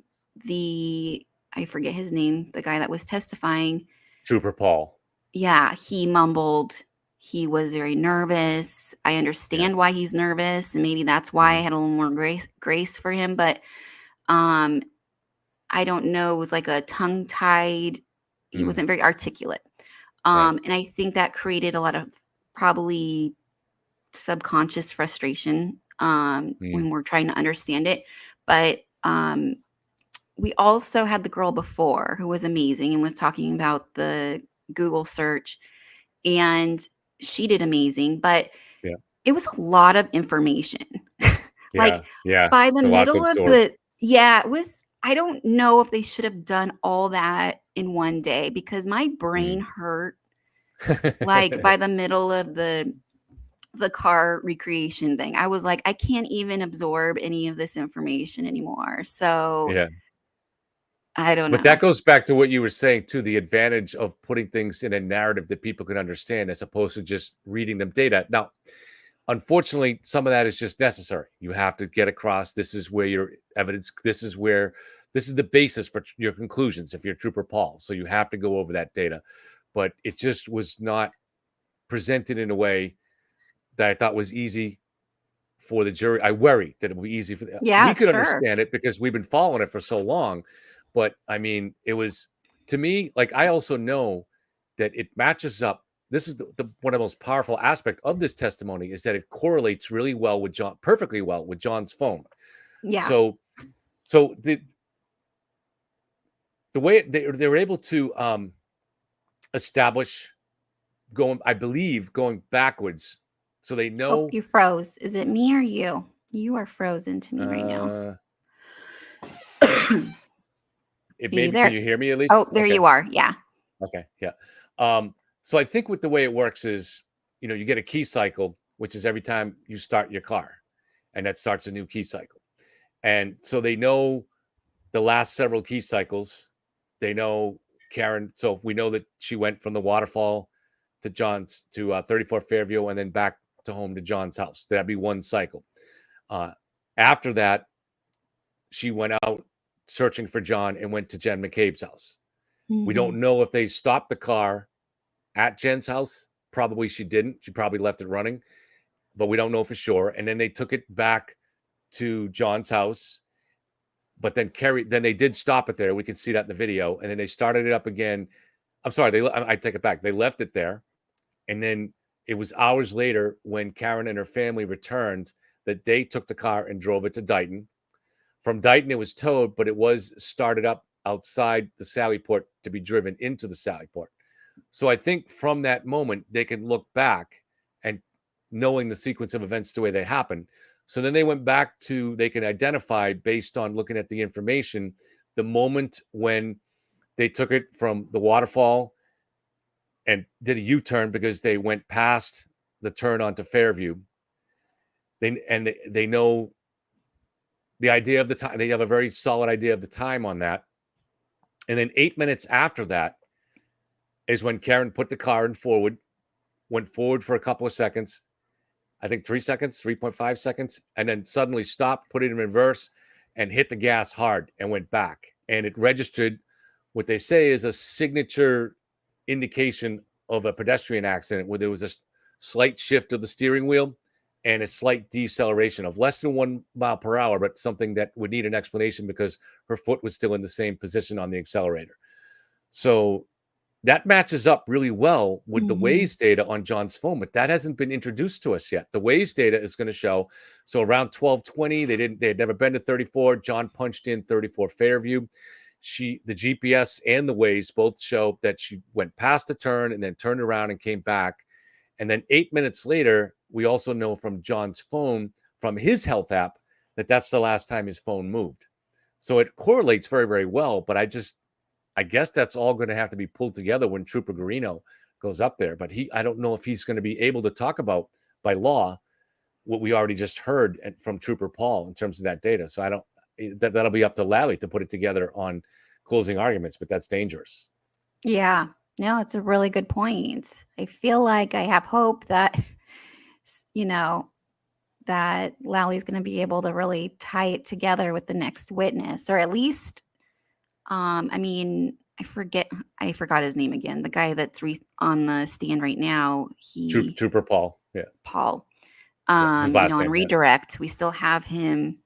the I forget his name, the guy that was testifying.
Trooper Paul.
Yeah, he mumbled. He was very nervous. I
Yeah.
understand why he's nervous, and maybe that's why I
Mm,
had a little more grace for him. But um, I don't know. It was like a tongue tied. He
mm,
wasn't very articulate,
right.
and I think that created a lot of probably subconscious frustration
Mm,
when we're trying to understand it. But we also had the girl before who was amazing and was talking about the Google search, and she did amazing, but
Yeah.
it was a lot of information.
Yeah.
Like
Yeah.
by the
It's a lot to
middle of
absorb.
the yeah, it was I don't know if they should have done all that in one day because my brain hurt like by the middle of the car recreation thing. I was like, I can't even absorb any of this information anymore. So
Yeah.
I don't
But
know.
that goes back to what you were saying too, the advantage of putting things in a narrative that people can understand as opposed to just reading them data. Now, unfortunately, some of that is just necessary. You have to get across this is where your evidence, this is the basis for your conclusions if you're Trooper Paul. So you have to go over that data. But it just was not presented in a way that I thought was easy for the jury. I worry that it would be easy for we
Yeah,
could
sure.
understand it because we've been following it for so long. But I mean, it was to me like I also know that it matches up. This is the one of the most powerful aspect of this testimony is that it correlates really well with John, perfectly well with John's phone.
Yeah.
So, so the way they were able to establish going, I believe, going backwards, so they
Oh,
know.
you froze. Is it me or you? You are frozen to me right now.
Uh, it
Are you
maybe can
there?
you hear me at
Oh,
least?
there
Okay.
you are. Yeah.
Okay, yeah. So I think with the way it works is, you get a key cycle, which is every time you start your car, and that starts a new key cycle. And so they know the last several key cycles. They know Karen. So we know that she went from the waterfall to John's to 34 Fairview and then back to home to John's house. That'd be one cycle. Uh, After that, she went out searching for John and went to Jen McCabe's house. We
Mhm.
don't know if they stopped the car at Jen's house. Probably she didn't. She probably left it running, but we don't know for sure. And then they took it back to John's house, but then they did stop it there. We could see that in the video. And then they started it up again. I'm sorry, I take it back. They left it there. And then it was hours later when Karen and her family returned that they took the car and drove it to Dighton. From Dighton, it was towed, but it was started up outside the Sally Port to be driven into the Sally Port. So I think from that moment, they can look back and knowing the sequence of events the way they happen. So then they went back to, they can identify based on looking at the information, the moment when they took it from the waterfall and did a U-turn because they went past the turn onto Fairview. They know the idea of the time. They have a very solid idea of the time on that. And then 8 minutes after that is when Karen put the car in forward, went forward for a couple of seconds, I think 3 seconds, 3.5 seconds, and then suddenly stopped, put it in reverse, and hit the gas hard and went back. And it registered what they say is a signature indication of a pedestrian accident where there was a slight shift of the steering wheel and a slight deceleration of less than 1 mile per hour, but something that would need an explanation because her foot was still in the same position on the accelerator. So that matches up really well with the
Mhm.
Waze data on John's phone, but that hasn't been introduced to us yet. The Waze data is going to show. So around 12:20, they had never been to 34. John punched in 34 Fairview. The GPS and the Waze both show that she went past the turn and then turned around and came back. And then 8 minutes later, we also know from John's phone, from his health app, that that's the last time his phone moved. So it correlates very, very well. But I guess that's all going to have to be pulled together when Trooper Garino goes up there. But I don't know if he's going to be able to talk about by law what we already just heard from Trooper Paul in terms of that data. So I don't. That'll be up to Lally to put it together on closing arguments, but that's dangerous.
Yeah. No, it's a really good point. I feel like I have hope that, you know, that Lally's going to be able to really tie it together with the next witness, or at least, I mean, I forgot his name again. The guy that's on the stand right now,
Trooper Paul. Yeah.
Paul.
Yeah. It's his last
On
name. Yeah.
redirect, we still have him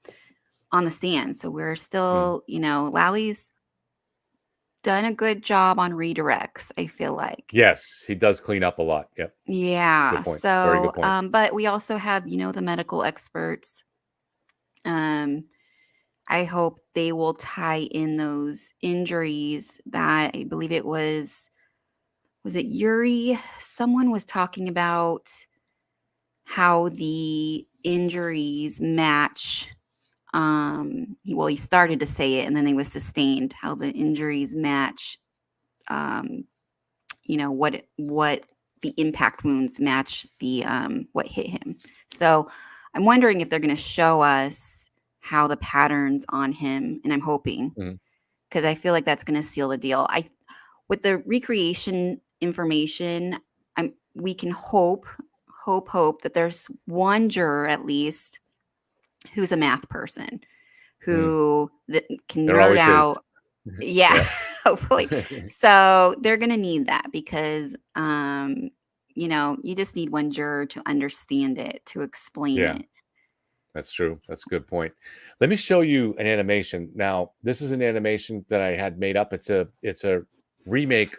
on the stand, so we're still, Lally's done a good job on redirects, I feel like.
Yes, he does clean up a lot. Yep.
Yeah.
Good point. Very
So,
good point.
but we also have, the medical experts. I I hope they will tie in those injuries that I believe it was it Yuri? Someone was talking about how the injuries match. He started to say it and then they was sustained, how the injuries match, what the impact wounds match the what hit him. So I'm wondering if they're going to show us how the patterns on him, and I'm hoping, because I feel like that's going to seal the deal. With the recreation information, we can hope that there's one juror at least who's a math person who can
There
nerd
always is.
out. Yeah,
Yeah.
hopefully. So they're going to need that because, you just need one juror to understand it, to explain
Yeah.
it.
That's true. That's a good point. Let me show you an animation. Now, this is an animation that I had made up. It's a remake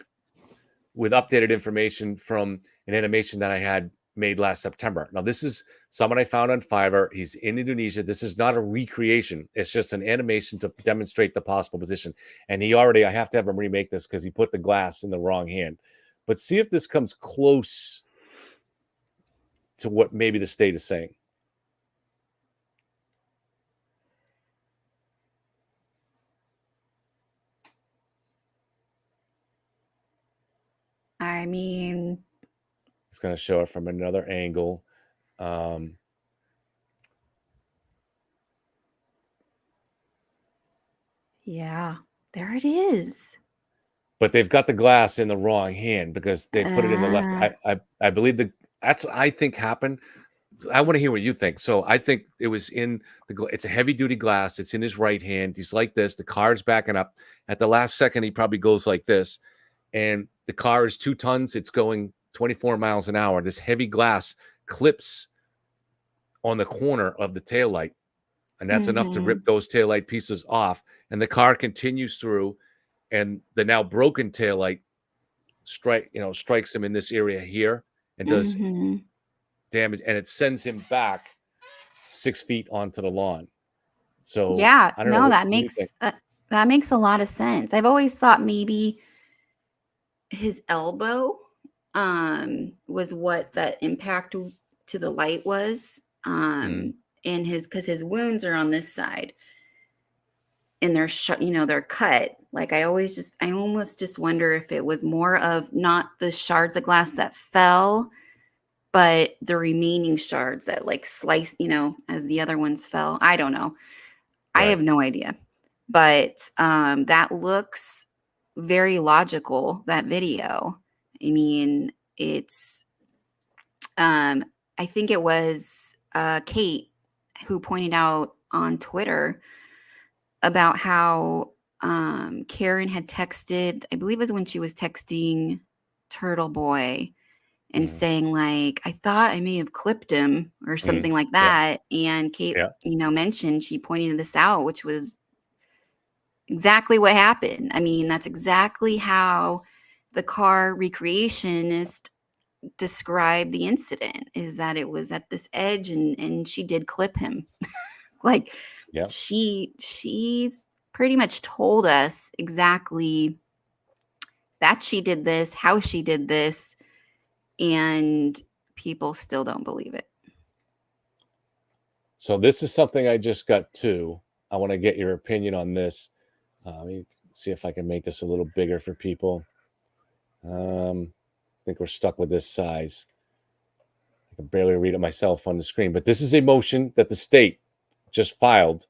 with updated information from an animation that I had made last September. Now, this is someone I found on Fiverr. He's in Indonesia. This is not a recreation. It's just an animation to demonstrate the possible position. And I have to have him remake this because he put the glass in the wrong hand. But see if this comes close to what maybe the state is saying.
I mean,
It's going to show it from another angle.
yeah, there it is.
But they've got the glass in the wrong hand because they put it in the left.
Uh,
I believe that's what I think happened. I want to hear what you think. So I think it was it's a heavy duty glass. It's in his right hand. He's like this. The car's backing up. At the last second, he probably goes like this. And the car is 2 tons. It's going 24 miles an hour. This heavy glass clips on the corner of the taillight. And that's enough to rip those taillight pieces off. And the car continues through. And the now broken taillight strikes him in this area here and does damage. And it sends him back 6 feet onto the lawn. So
yeah,
I don't know.
no,
What do you think?
that makes a lot of sense. I've always thought maybe his elbow was what that impact to the light was, and because his wounds are on this side and they're cut. Like I almost just wonder if it was more of not the shards of glass that fell, but the remaining shards that like sliced, as the other ones fell. I don't know. I have no idea, but that looks very logical, that video. I mean, it's I think it was Kate who pointed out on Twitter about how Karen had texted, I believe it was when she was texting Turtle Boy and saying like, I thought I may have clipped him or something like that. And Kate, mentioned, she pointed this out, which was exactly what happened. I mean, that's exactly how the car recreationist described the incident, is that it was at this edge and she did clip him. Like she's pretty much told us exactly that she did this, how she did this, and people still don't believe it.
So this is something I just got to. I want to get your opinion on this. Let me see if I can make this a little bigger for people. I think we're stuck with this size. I can barely read it myself on the screen, but this is a motion that the state just filed.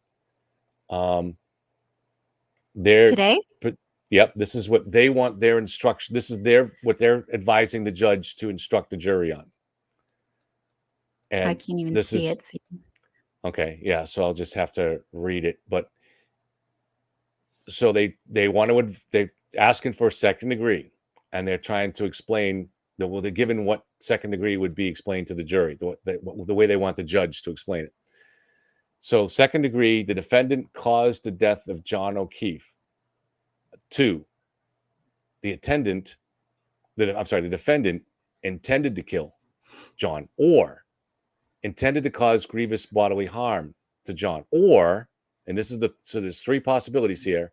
Today?
Yep, this is what they want their instruction. This is what they're advising the judge to instruct the jury on. And
I can't even see it.
Okay, yeah, so I'll just have to read it. But so they they're asking for a second degree, and they're trying to explain they're given what second degree would be explained to the jury, the way they want the judge to explain it. So second degree, the defendant caused the death of John O'Keefe. 2, the defendant intended to kill John or intended to cause grievous bodily harm to John, or and this is so there's three possibilities here,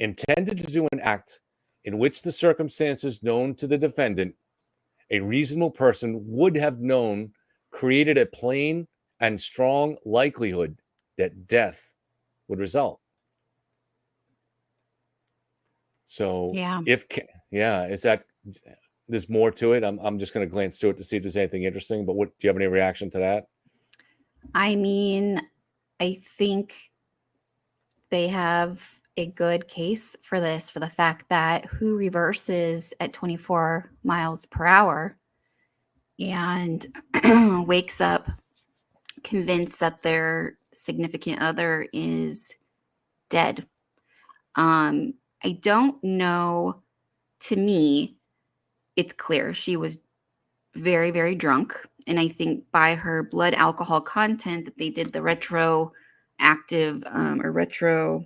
intended to do an act in which the circumstances known to the defendant, a reasonable person would have known, created a plain and strong likelihood that death would result. So
Yeah.
is that, there's more to it. I'm just going to glance through it to see if there's anything interesting, but do you have any reaction to that?
I mean, I think they have a good case for this, for the fact that who reverses at 24 miles per hour and wakes up convinced that their significant other is dead. I don't know. To me, it's clear she was very, very drunk. And I think by her blood alcohol content that they did the retroactive or retro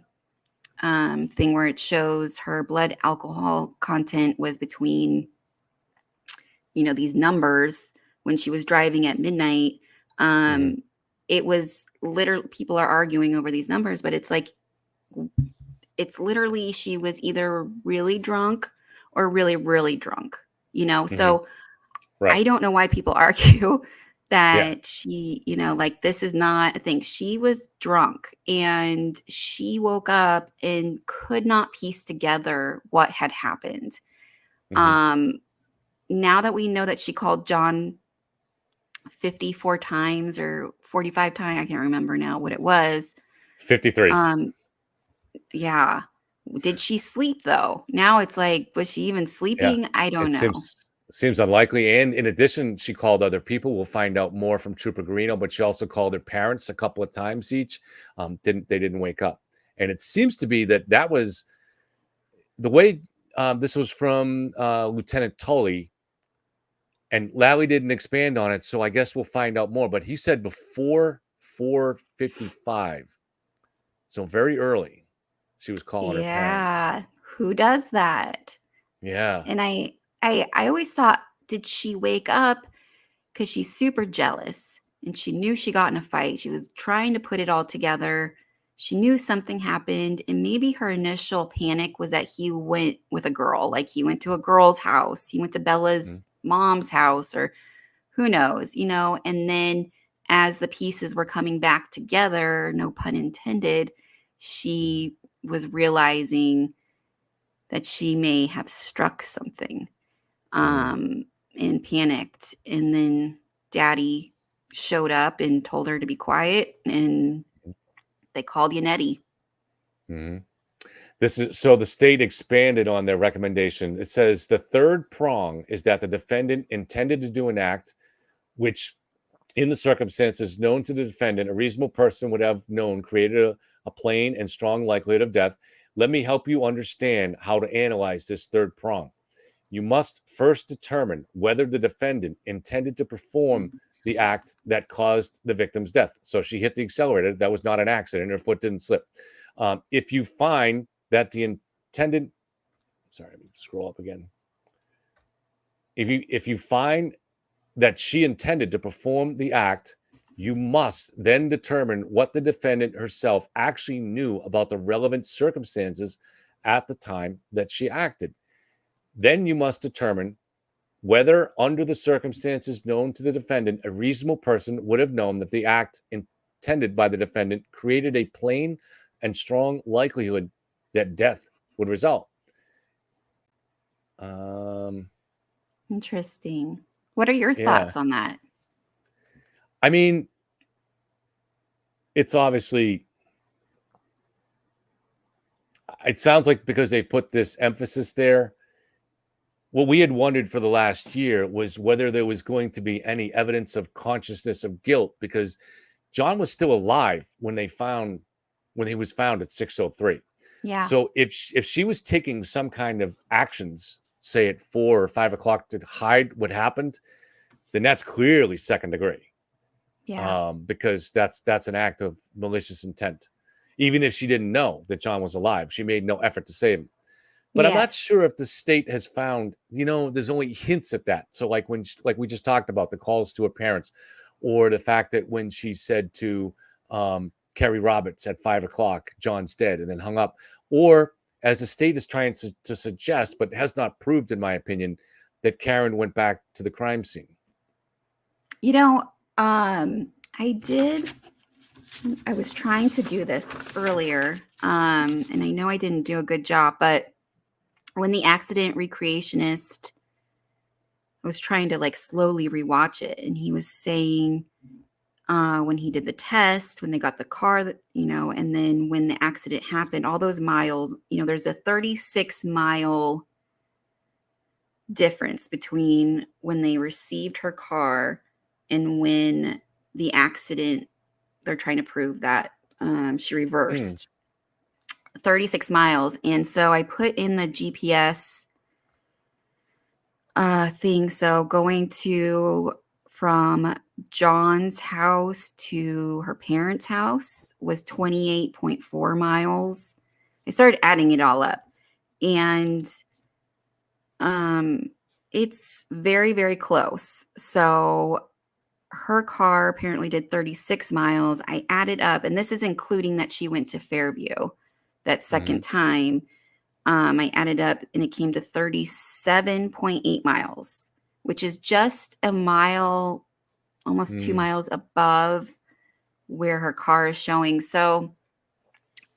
thing where it shows her blood alcohol content was between, these numbers when she was driving at midnight. It was literally, people are arguing over these numbers, but it's like, it's literally, she was either really drunk or really, really drunk, So
Right.
I don't know why people argue that she, like, this is not a thing. She was drunk and she woke up and could not piece together what had happened. Now that we know that she called John 54 times or 45 times, I can't remember now what it was.
53.
Yeah. Did she sleep though? Now it's like, was she even sleeping? I don't know.
Seems unlikely. And in addition, she called other people. We'll find out more from Trooper Garino, but she also called her parents a couple of times each. They didn't wake up. And it seems to be that was the way. This was from Lieutenant Tully, and Lally didn't expand on it. So I guess we'll find out more. But he said before 4:55, so very early, she was calling her parents.
Yeah. Who does that?
Yeah.
And I always thought, did she wake up because she's super jealous and she knew she got in a fight? She was trying to put it all together. She knew something happened. And maybe her initial panic was that he went with a girl, like he went to a girl's house. He went to Bella's mom's house, or who knows, and then as the pieces were coming back together, no pun intended, she was realizing that she may have struck something. And panicked. And then Daddy showed up and told her to be quiet, and they called Yannetti.
This is so the state expanded on their recommendation. It says the third prong is that the defendant intended to do an act which, in the circumstances known to the defendant, a reasonable person would have known created a plain and strong likelihood of death. Let me help you understand how to analyze this third prong. You must first determine whether the defendant intended to perform the act that caused the victim's death. So she hit the accelerator. That was not an accident. Her foot didn't slip. If you find that the intended, sorry, let me scroll up again. If you find that she intended to perform the act, you must then determine what the defendant herself actually knew about the relevant circumstances at the time that she acted. Then you must determine whether, under the circumstances known to the defendant, a reasonable person would have known that the act intended by the defendant created a plain and strong likelihood that death would result.
Interesting. What are your thoughts on that?
I mean, it's obviously, it sounds like because they've put this emphasis there, what we had wondered for the last year was whether there was going to be any evidence of consciousness of guilt, because John was still alive when he was found at 6:03.
Yeah.
So if she was taking some kind of actions, say at 4 or 5 o'clock, to hide what happened, then that's clearly second degree.
Yeah.
Because that's an act of malicious intent. Even if she didn't know that John was alive, she made no effort to save him. But I'm not sure if the state has found, there's only hints at that. So like like we just talked about, the calls to her parents, or the fact that when she said to Kerry Roberts at 5 o'clock, John's dead, and then hung up. Or as the state is trying to suggest, but has not proved, in my opinion, that Karen went back to the crime scene.
You know, I was trying to do this earlier, and I know I didn't do a good job, but when the accident recreationist was trying to like slowly rewatch it, and he was saying when he did the test, when they got the car, that, and then when the accident happened, all those miles, there's a 36-mile difference between when they received her car and when the accident, they're trying to prove that she reversed 36 miles. And so I put in the GPS thing. So going from John's house to her parents' house was 28.4 miles. I started adding it all up, and it's very, very close. So her car apparently did 36 miles. I added up, and this is including that she went to Fairview that second time. I added up, and it came to 37.8 miles, which is just a mile, almost 2 miles above where her car is showing. So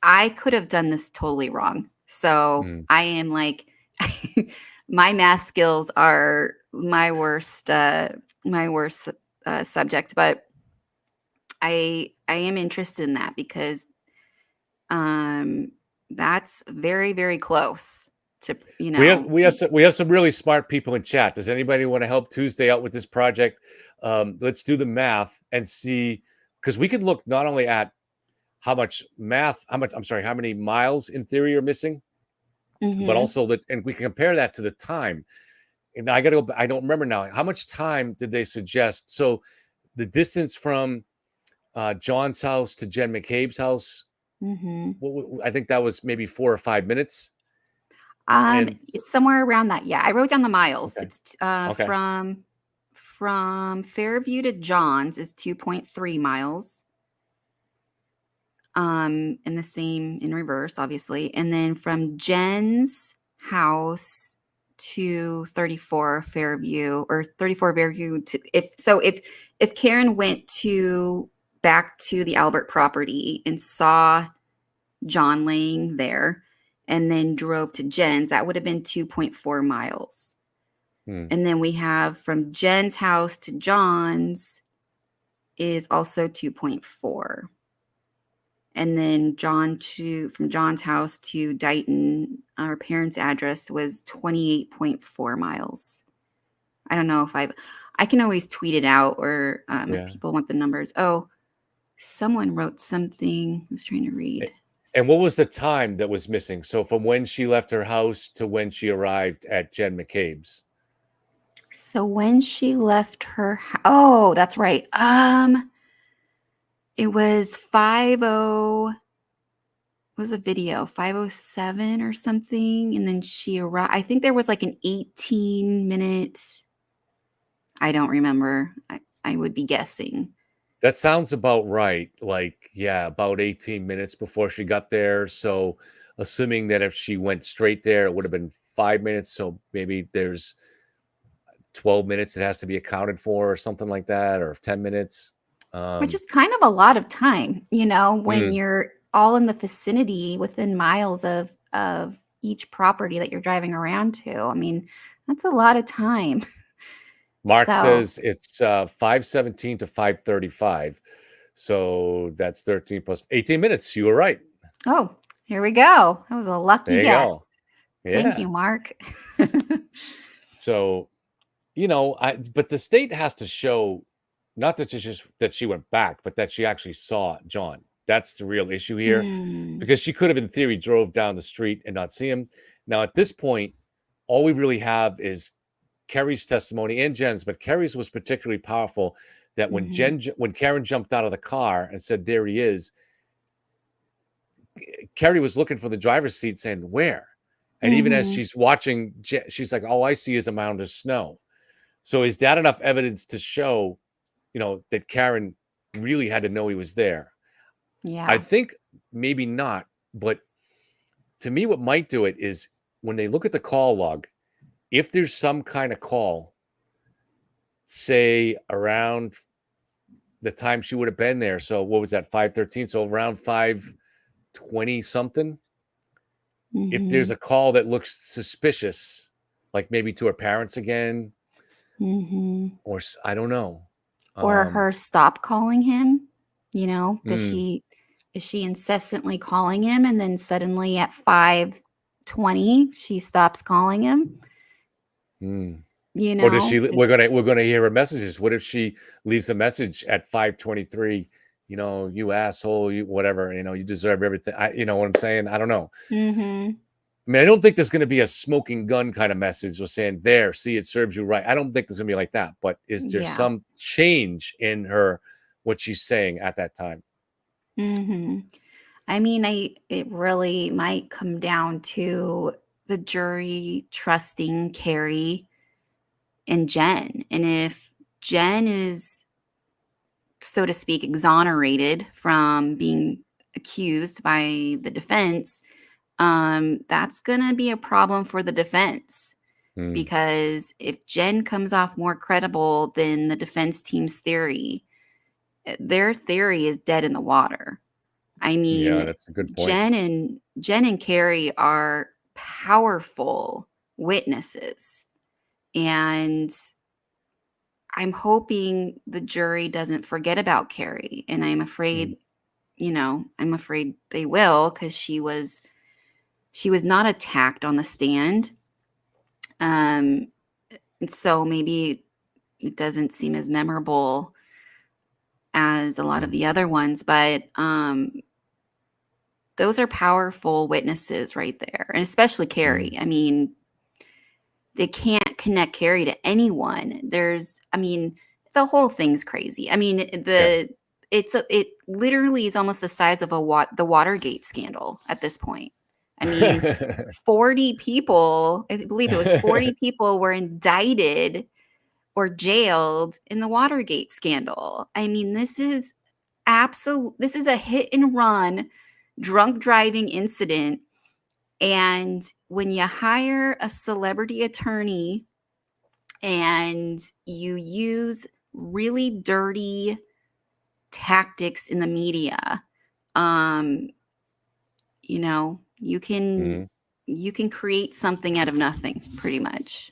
I could have done this totally wrong. So I am like, my math skills are my worst subject, but I am interested in that because that's very, very close to,
We have some really smart people in chat. Does anybody want to help Tuesday out with this project? Let's do the math and see, because we could look not only at how many miles in theory are missing, but also and we can compare that to the time. And I gotta go. I don't remember now. How much time did they suggest? So the distance from John's house to Jen McCabe's house, I think that was maybe 4 or 5 minutes.
It's somewhere around that. Yeah, I wrote down the miles.
Okay.
It's from Fairview to John's is 2.3 miles. In the same in reverse, obviously, and then from Jen's house to 34 Fairview to if Karen went back to the Albert property and saw John laying there and then drove to Jen's, that would have been 2.4 miles. And then we have from Jen's house to John's is also 2.4. And then from John's house to Dighton, our parents' address was 28.4 miles. I don't know if I can always tweet it out, or if people want the numbers. Oh, someone wrote something. I was trying to read.
And what was the time that was missing? So from when she left her house to when she arrived at Jen McCabe's.
So when she left her oh, that's right. It was 50. Was a video 5:07 or something, and then she arrived. I think there was like an 18-minute. I don't remember. I would be guessing.
That sounds about right. Like, yeah, about 18 minutes before she got there. So assuming that if she went straight there, it would have been 5 minutes. So maybe there's 12 minutes that has to be accounted for or something like that, or 10 minutes.
Which is kind of a lot of time, when you're all in the vicinity within miles of each property that you're driving around to. I mean, that's a lot of time.
Mark says it's 5:17 to 5:35. So that's 13 plus 18 minutes. You were right.
Oh, here we go. That was a lucky guess.
Go. Yeah.
Thank you, Mark.
So, but the state has to show not that she went back, but that she actually saw John. That's the real issue here, because she could have, in theory, drove down the street and not see him. Now, at this point, all we really have is Kerry's testimony and Jen's, but Kerry's was particularly powerful. That when Karen jumped out of the car and said, "There he is," Kerry was looking for the driver's seat, saying, "Where?" And even as she's watching, she's like, "All I see is a mound of snow." So is that enough evidence to show, that Karen really had to know he was there?
Yeah.
think maybe not, but to me, what might do it is when they look at the call log, if there's some kind of call, say around the time she would have been there. So what was that, 5:13? So around 5:20 something. If there's
Mhm.
a call that looks suspicious, like maybe to her parents again,
Mhm.
or I don't know.
Or
Um,
her stop calling him, you know? Does
mm,
she is she incessantly calling him and then suddenly at 5:20 she stops calling him,
mm.
you
Or does
know?
she? We're gonna hear her messages. What if she leaves a message at 5:23? You asshole, you whatever. You deserve everything. You know what I'm saying? I don't know.
Mhm.
I mean, I don't think there's going to be a smoking gun kind of message or saying, there, see, it serves you right. I don't think there's going to be like that. But is there
Yeah.
some change in her, what she's saying at that time?
Mhm. I mean, it really might come down to the jury trusting Carrie and Jen. And if Jen is, so to speak, exonerated from being accused by the defense, that's going to be a problem for the defense.
Hmm.
Because if Jen comes off more credible than the defense team's theory, their theory is dead in the water. I
Yeah,
mean,
that's a good point.
Jen and Carrie are powerful witnesses, and I'm hoping the jury doesn't forget about Carrie. And
Hmm.
I'm afraid they will, because she was not attacked on the stand. Um, and so maybe it doesn't seem as memorable as a lot
Hmm.
of the other ones, but those are powerful witnesses right there, and especially
Hmm.
Carrie. I mean, they can't connect Carrie to anyone. The whole thing's crazy. I mean,
Yeah.
it literally is almost the size of the Watergate scandal at this point. I mean, 40 people, I believe it was 40 people were indicted or jailed in the Watergate scandal. I mean, this is a hit and run drunk driving incident. And when you hire a celebrity attorney and you use really dirty tactics in the media, um, you can
Mhm.
create something out of nothing, pretty much.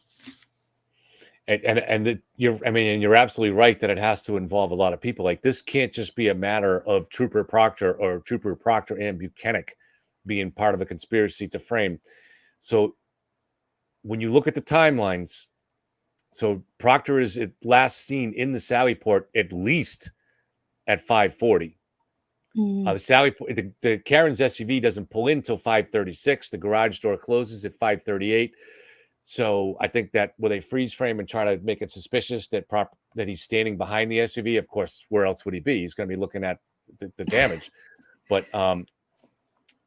You're absolutely right that it has to involve a lot of people. Like this can't just be a matter of Trooper Proctor or Trooper Proctor and Buchanan being part of a conspiracy to frame. So when you look at the timelines, so Proctor is at last seen in the Sally Port at least at 5:40.
Mm.
The Karen's SUV doesn't pull in until 5:36. The garage door closes at 5:38. So I think that with a freeze frame and try to make it suspicious that he's standing behind the SUV, of course, where else would he be? He's going to be looking at the damage. But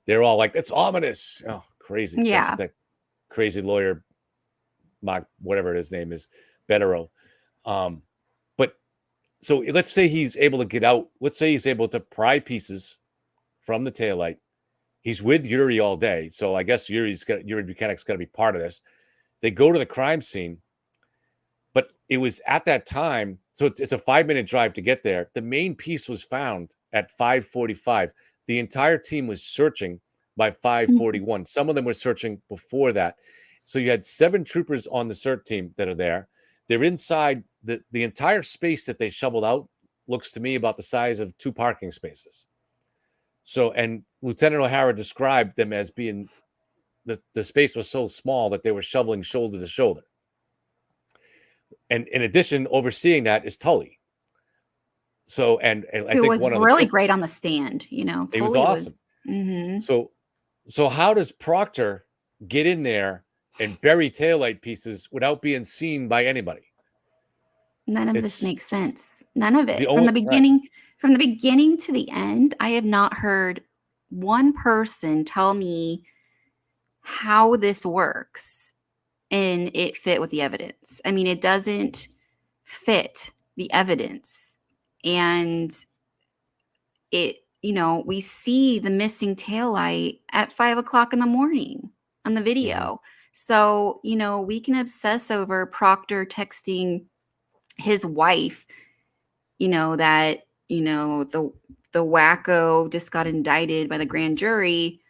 they're all like, "It's ominous." Oh, crazy! That's what
Yeah.
that crazy lawyer, Mark, whatever his name is, Betero. Um, but so let's say he's able to get out. Let's say he's able to pry pieces from the taillight. He's with Yuri all day, so I guess Yuri Buchanan's got to be part of this. They go to the crime scene. But it was at that time, so it's a 5-minute drive to get there. The main piece was found at 5:45. The entire team was searching by
Mhm.
5:41. Some of them were searching before that. So you had 7 troopers on the search team that are there. They're inside the entire space that they shoveled out looks to me about the size of 2 parking spaces. So, and Lieutenant O'Hara described them as being the space was so small that they were shoveling shoulder to shoulder. And in addition, overseeing that is Tully. So, and I
Who
think
was
one other
really
troop,
great on the stand,
he was
Tully
awesome.
was. Mhm.
So, so how does Proctor get in there and bury taillight pieces without being seen by anybody?
None of this makes
It's
sense. None of
the
it.
only right.
From the beginning to the end, I have not heard one person tell me how this works and it fit with the evidence. I mean, it doesn't fit the evidence. And it, we see the missing taillight at 5 o'clock in the morning on the video. So, we can obsess over Proctor texting his wife, that, the wacko just got indicted by the grand jury.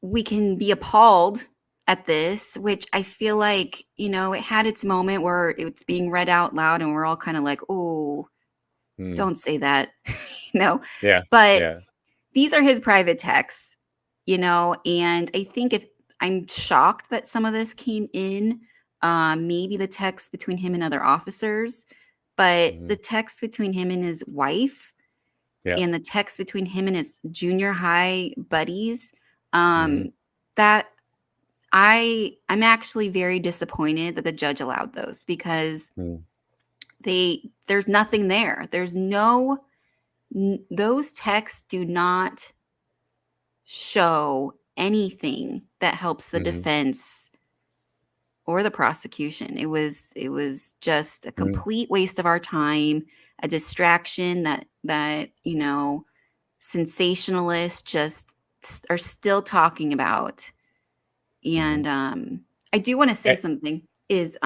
We can be appalled at this, which I feel like, it had its moment where it's being read out loud and we're all kind of like, oh, don't say that,
Yeah.
but
Yeah.
these are his private texts, and I think if I'm shocked that some of this came in, maybe the text between him and other officers, but the text between him and his wife
Yeah.
and the text between him and his junior high buddies, that I'm actually very disappointed that the judge allowed those, because there's nothing there. Those texts do not show anything that helps the defense or the prosecution. It was just a complete waste of our time, a distraction that sensationalists just are still talking about. And I do want to say something is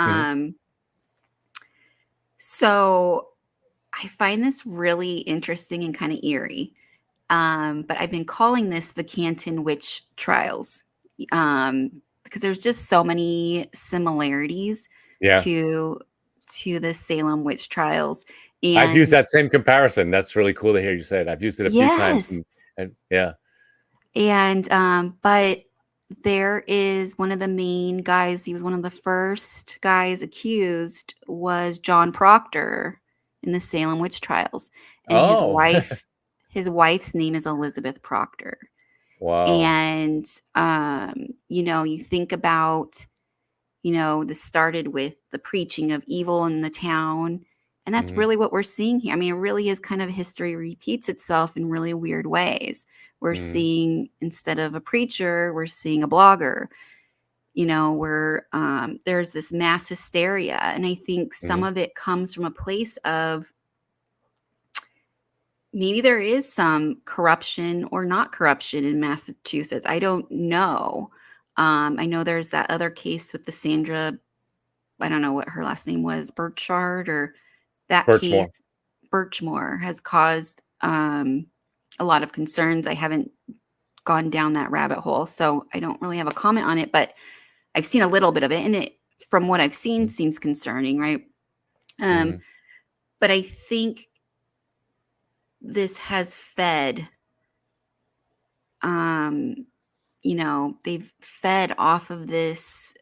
so I find this really interesting and kind of eerie. But I've been calling this the Canton witch trials, because there's just so many similarities to the Salem witch trials. And
I've used that same comparison. That's really cool to hear you say it. I've used it a few times. And yeah.
And but there is one of the main guys. He was one of the first guys accused, was John Proctor in the Salem witch trials, and his wife's name is Elizabeth Proctor.
Wow.
And you think about, this started with the preaching of evil in the town, and that's really what we're seeing here. I mean, it really is kind of history repeats itself in really weird ways. We're seeing, instead of a preacher, we're seeing a blogger. Where there's this mass hysteria, and I think some of it comes from a place of maybe there is some corruption or not corruption in Massachusetts. I don't know. I know there's that other case with the Sandra, I don't know what her last name was, Burchard, or that case, Birchmore, has caused a lot of concerns. I haven't gone down that rabbit hole, so I don't really have a comment on it, but I've seen a little bit of it, and it, from what I've seen, seems concerning, right? But I think this has fed, they've fed off of this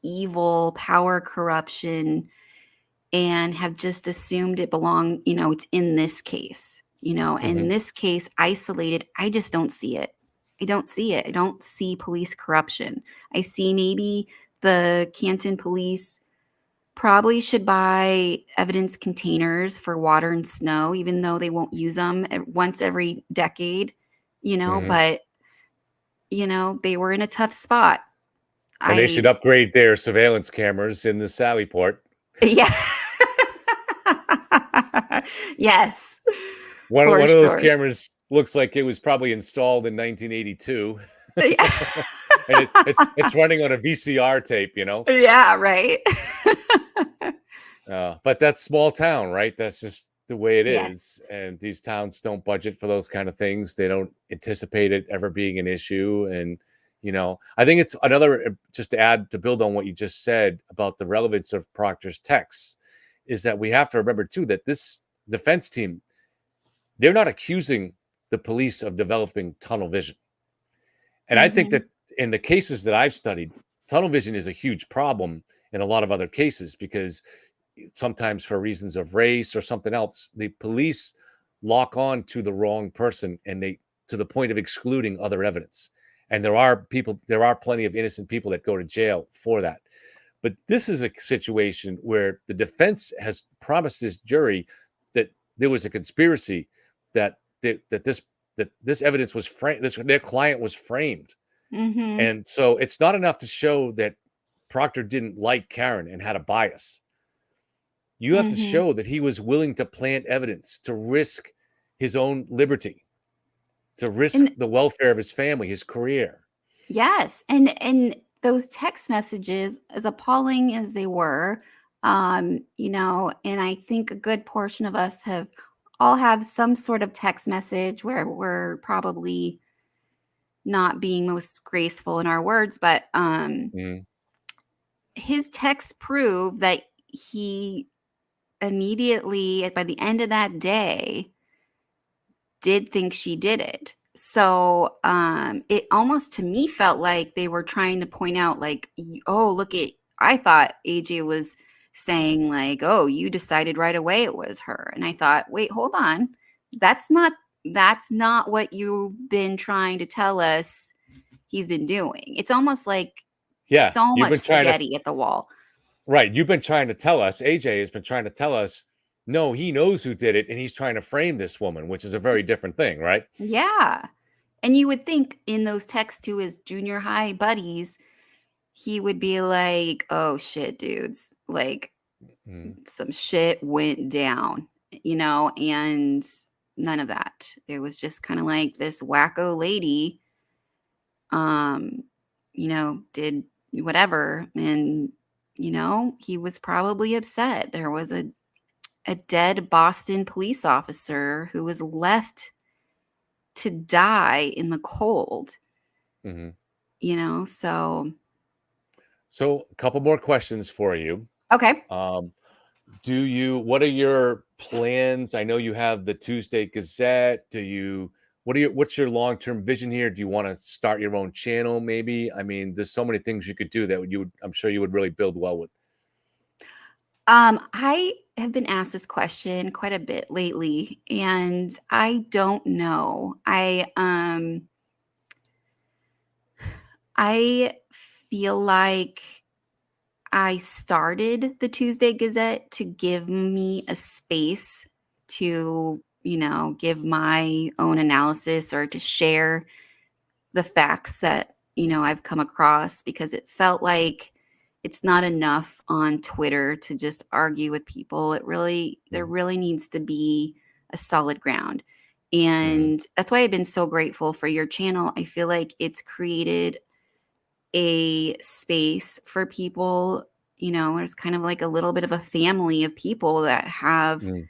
evil power corruption, and have just assumed it belonged, it's in this case, in this case, isolated. I just don't see it. I don't see it. I don't see police corruption. I see maybe the Canton police probably should buy evidence containers for water and snow, even though they won't use them once every decade, but, they were in a tough spot.
And they should upgrade their surveillance cameras in the Sally Port.
Yeah. Yes.
One of those cameras looks like it was probably installed in 1982. And it's running on a VCR tape,
Yeah, right.
But that's small town, right? That's just the way it
Yes.
is. And these towns don't budget for those kind of things. They don't anticipate it ever being an issue. And, I think it's another, just to build on what you just said about the relevance of Proctor's texts, is that we have to remember too, that this defense team, they're not accusing the police of developing tunnel vision. And I think that in the cases that I've studied, tunnel vision is a huge problem in a lot of other cases, because sometimes for reasons of race or something else, the police lock on to the wrong person, and to the point of excluding other evidence. And there are plenty of innocent people that go to jail for that. But this is a situation where the defense has promised this jury that there was a conspiracy, that this evidence was framed, their client was framed. And so it's not enough to show that Proctor didn't like Karen and had a bias. You have to show that he was willing to plant evidence, to risk his own liberty, to risk
And
the welfare of his family, his career.
yes, and those text messages, as appalling as they were, and I think a good portion of us have some sort of text message where we're probably not being most graceful in our words, but
Mm,
his texts prove that he immediately, by the end of that day, did think she did it. So it almost to me felt like they were trying to point out, like, oh, look at, I thought AJ was saying, like, oh, you decided right away it was her. And I thought, wait, hold on. That's not what you've been trying to tell us he's been doing. It's almost like
yeah,
so
you've
much
been trying to
spaghetti at the wall.
right. You've been trying to tell us. AJ has been trying to tell us. No, he knows who did it, and he's trying to frame this woman, which is a very different thing, right?
Yeah. And you would think in those texts to his junior high buddies, he would be like, "Oh shit, dudes. Like
Mm,
some shit went down." And none of that. It was just kind of like this wacko lady um did whatever, and he was probably upset. There was a dead Boston police officer who was left to die in the cold,
mhm.
so
So, a couple more questions for you.
okay.
Um, what are your plans? I know you have the Tuesday Gazette. What's your long-term vision here? Do you want to start your own channel maybe? I mean, there's so many things you could do that I'm sure you would really build well with.
I have been asked this question quite a bit lately, and I don't know. I feel like I started the Tuesday Gazette to give me a space to, give my own analysis or to share the facts that, I've come across, because it felt like it's not enough on Twitter to just argue with people. There
Mm,
really needs to be a solid ground.
mhm,
And that's why I've been so grateful for your channel. I feel like it's created a space for people. There's kind of like a little bit of a family of people that have
mm,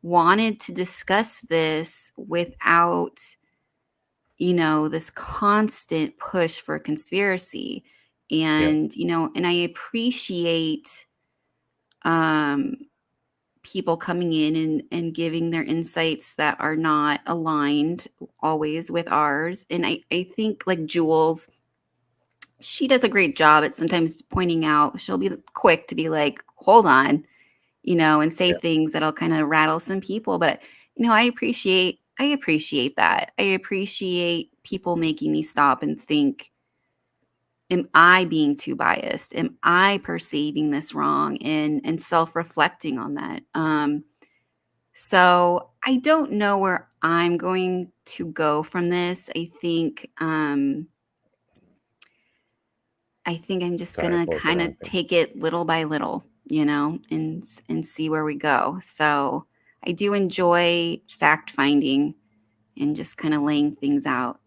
wanted to discuss this without, this constant push for conspiracy.
yeah.
And I appreciate um, people coming in and giving their insights that are not aligned always with ours. And I think like Jules, she does a great job at sometimes pointing out, she'll be quick to be like, hold on, and say
Yeah.
things that'll kind of rattle some people. But, I appreciate that. I appreciate people making me stop and think, am I being too biased? Am I perceiving this wrong? And self-reflecting on that. So I don't know where I'm going to go from this. I think I'm just
Sorry, I
gonna
broke the
kind of
wrong thing.
take it little by little, and see where we go. So I do enjoy fact finding and just kind of laying things out.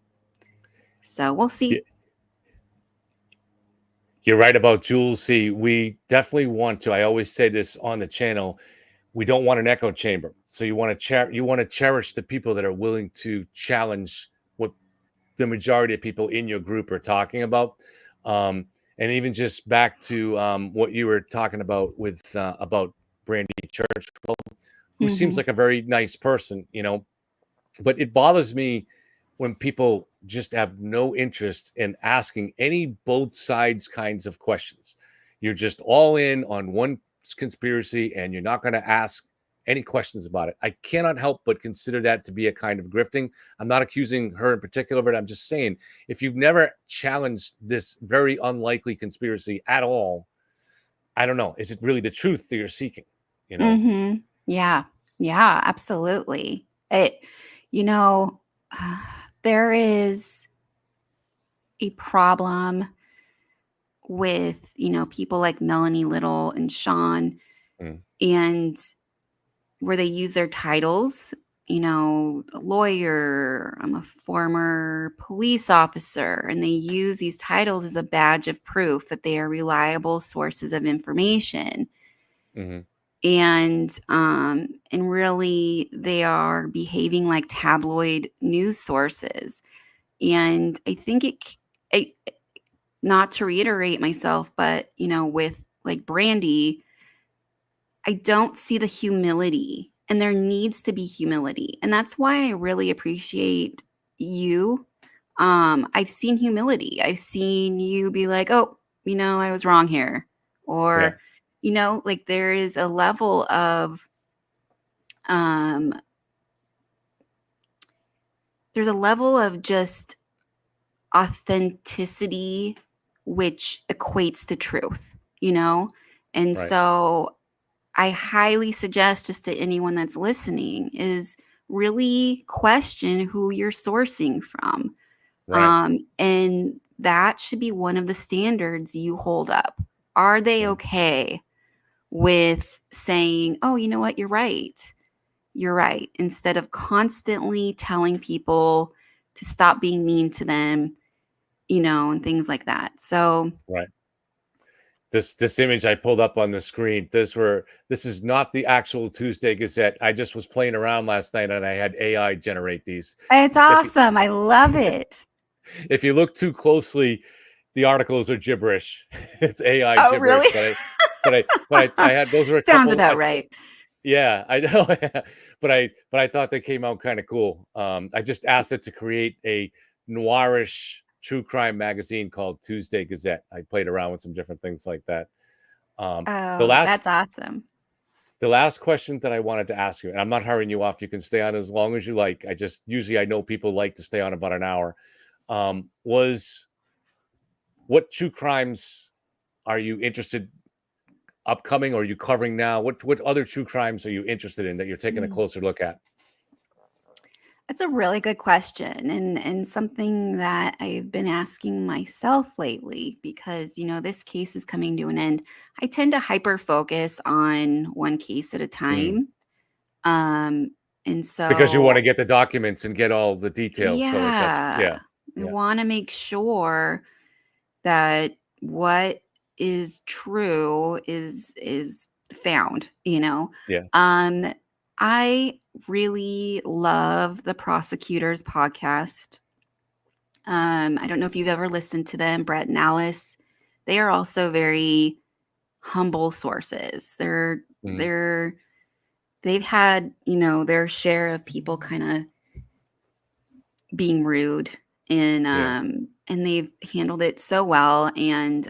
So we'll
Yeah,
see.
you're right about Jules. See, we definitely want to. I always say this on the channel. We don't want an echo chamber. So you want to cherish the people that are willing to challenge what the majority of people in your group are talking about. Um, and even just back to what you were talking about with about Brandy Churchwell, who seems
Hmm.
like a very nice person, but it bothers me when people just have no interest in asking any both sides kinds of questions. You're just all in on one conspiracy and you're not going to ask any questions about it. I cannot help but consider that to be a kind of grifting. I'm not accusing her in particular, but I'm just saying, if you've never challenged this very unlikely conspiracy at all, I don't know. Is it really the truth that you're seeking? You know?
Hmm. Yeah. Yeah, absolutely. You know, there is a problem with, people like Melanie Little and Sean,
Mm,
and where they use their titles a lawyer, I'm a former police officer, and they use these titles as a badge of proof that they are reliable sources of information.
Mm-hmm.
And really they are behaving like tabloid news sources. And I think not to reiterate myself, but with like Brandy, I don't see the humility, and there needs to be humility. And that's why I really appreciate you. I've seen humility. I've seen you be like, oh, I was wrong here.
Yeah.
Or, like there is a level of, um, there's a level of just authenticity, which equates to truth, And
Right.
so I highly suggest, just to anyone that's listening, is really question who you're sourcing from.
Right.
And that should be one of the standards you hold up. Are they
Mm.
okay with saying, oh, you know what, you're right. You're right. Instead of constantly telling people to stop being mean to them, and things like that. So
Right. This image I pulled up on the screen, this is not the actual Tuesday Gazette. I just was playing around last night and I had AI generate these.
it's
If you
awesome. I love it.
if you look too closely, the articles are gibberish. It's AI
Oh, really?
gibberish, but I had those are a
Sounds
couple.
about right.
Yeah, I know. But I thought they came out kind of cool. I just asked it to create a noirish true crime magazine called Tuesday Gazette. I played around with some different things like that. The
Oh,
last
that's awesome.
the last question that I wanted to ask you, and I'm not hurrying you off. You can stay on as long as you like. I know people like to stay on about an hour. Was what true crimes are you interested upcoming, or are you covering now? What other true crimes are you interested in that you're taking a
Mm.
closer look at?
That's a really good question, and something that I've been asking myself lately, because this case is coming to an end. I tend to hyper focus on one case at a
Mm.
time. Um, and
Because you want to
so
get the documents and get all the details. So that's
yeah,
yeah,
we
yeah,
want to make sure that what is true is found.
yeah.
um I really love the Prosecutors podcast. I don't know if you've ever listened to them, Brett and Alice. They are also very humble sources.
Mhm.
They've had their share of people kind of being rude, and
Yeah.
they've handled it so well. And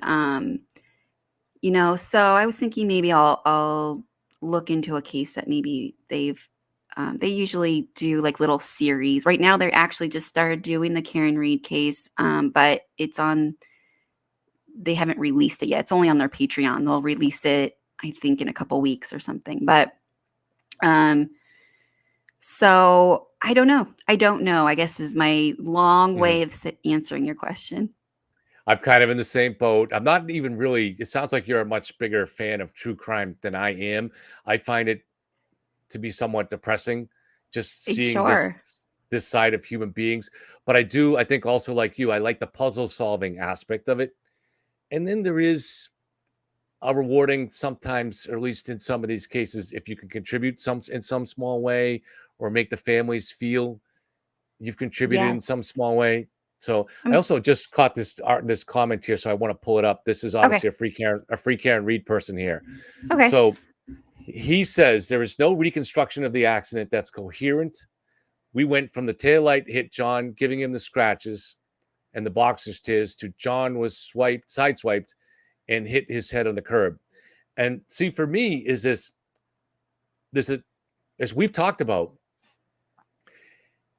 so I was thinking maybe I'll look into a case that maybe they usually do like little series. Right now they actually just started doing the Karen Reed case, but they haven't released it yet. It's only on their Patreon. They'll release it, I think, in a couple weeks or something. But um so I don't know. I don't know, I guess, is my long
Mhm.
way of answering your question.
I'm kind of in the same boat. I'm not even really. It sounds like you're a much bigger fan of true crime than I am. I find it to be somewhat depressing, just seeing this
Sure.
this side of human beings. But I do. I think also like you, I like the puzzle solving aspect of it. And then there is a rewarding sometimes, or at least in some of these cases, if you can contribute some in some small way, or make the families feel you've contributed in
Yes.
some small way. So I
Mm,
also just caught this comment here, so I want to pull it up. This is
okay.
obviously a free Karen Reed person here.
Okay.
So he says there is no reconstruction of the accident that's coherent. We went from the taillight hit John, giving him the scratches and the boxer's tears, to John was sideswiped and hit his head on the curb. And see, for me, is this as we've talked about,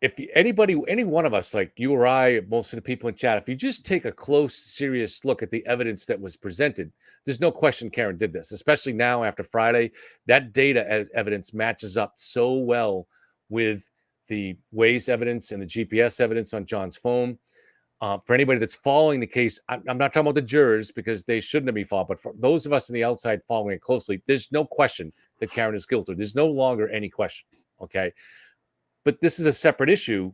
if anybody, any one of us, like you or I, most of the people in chat, if you just take a close, serious look at the evidence that was presented, there's no question Karen did this, especially now after Friday. That data evidence matches up so well with the Waze evidence and the GPS evidence on John's phone. For anybody that's following the case, I'm not talking about the jurors because they shouldn't have been followed, but for those of us on the outside following it closely, there's no question that Karen is guilty. There's no longer any question. Okay. but this is a separate issue.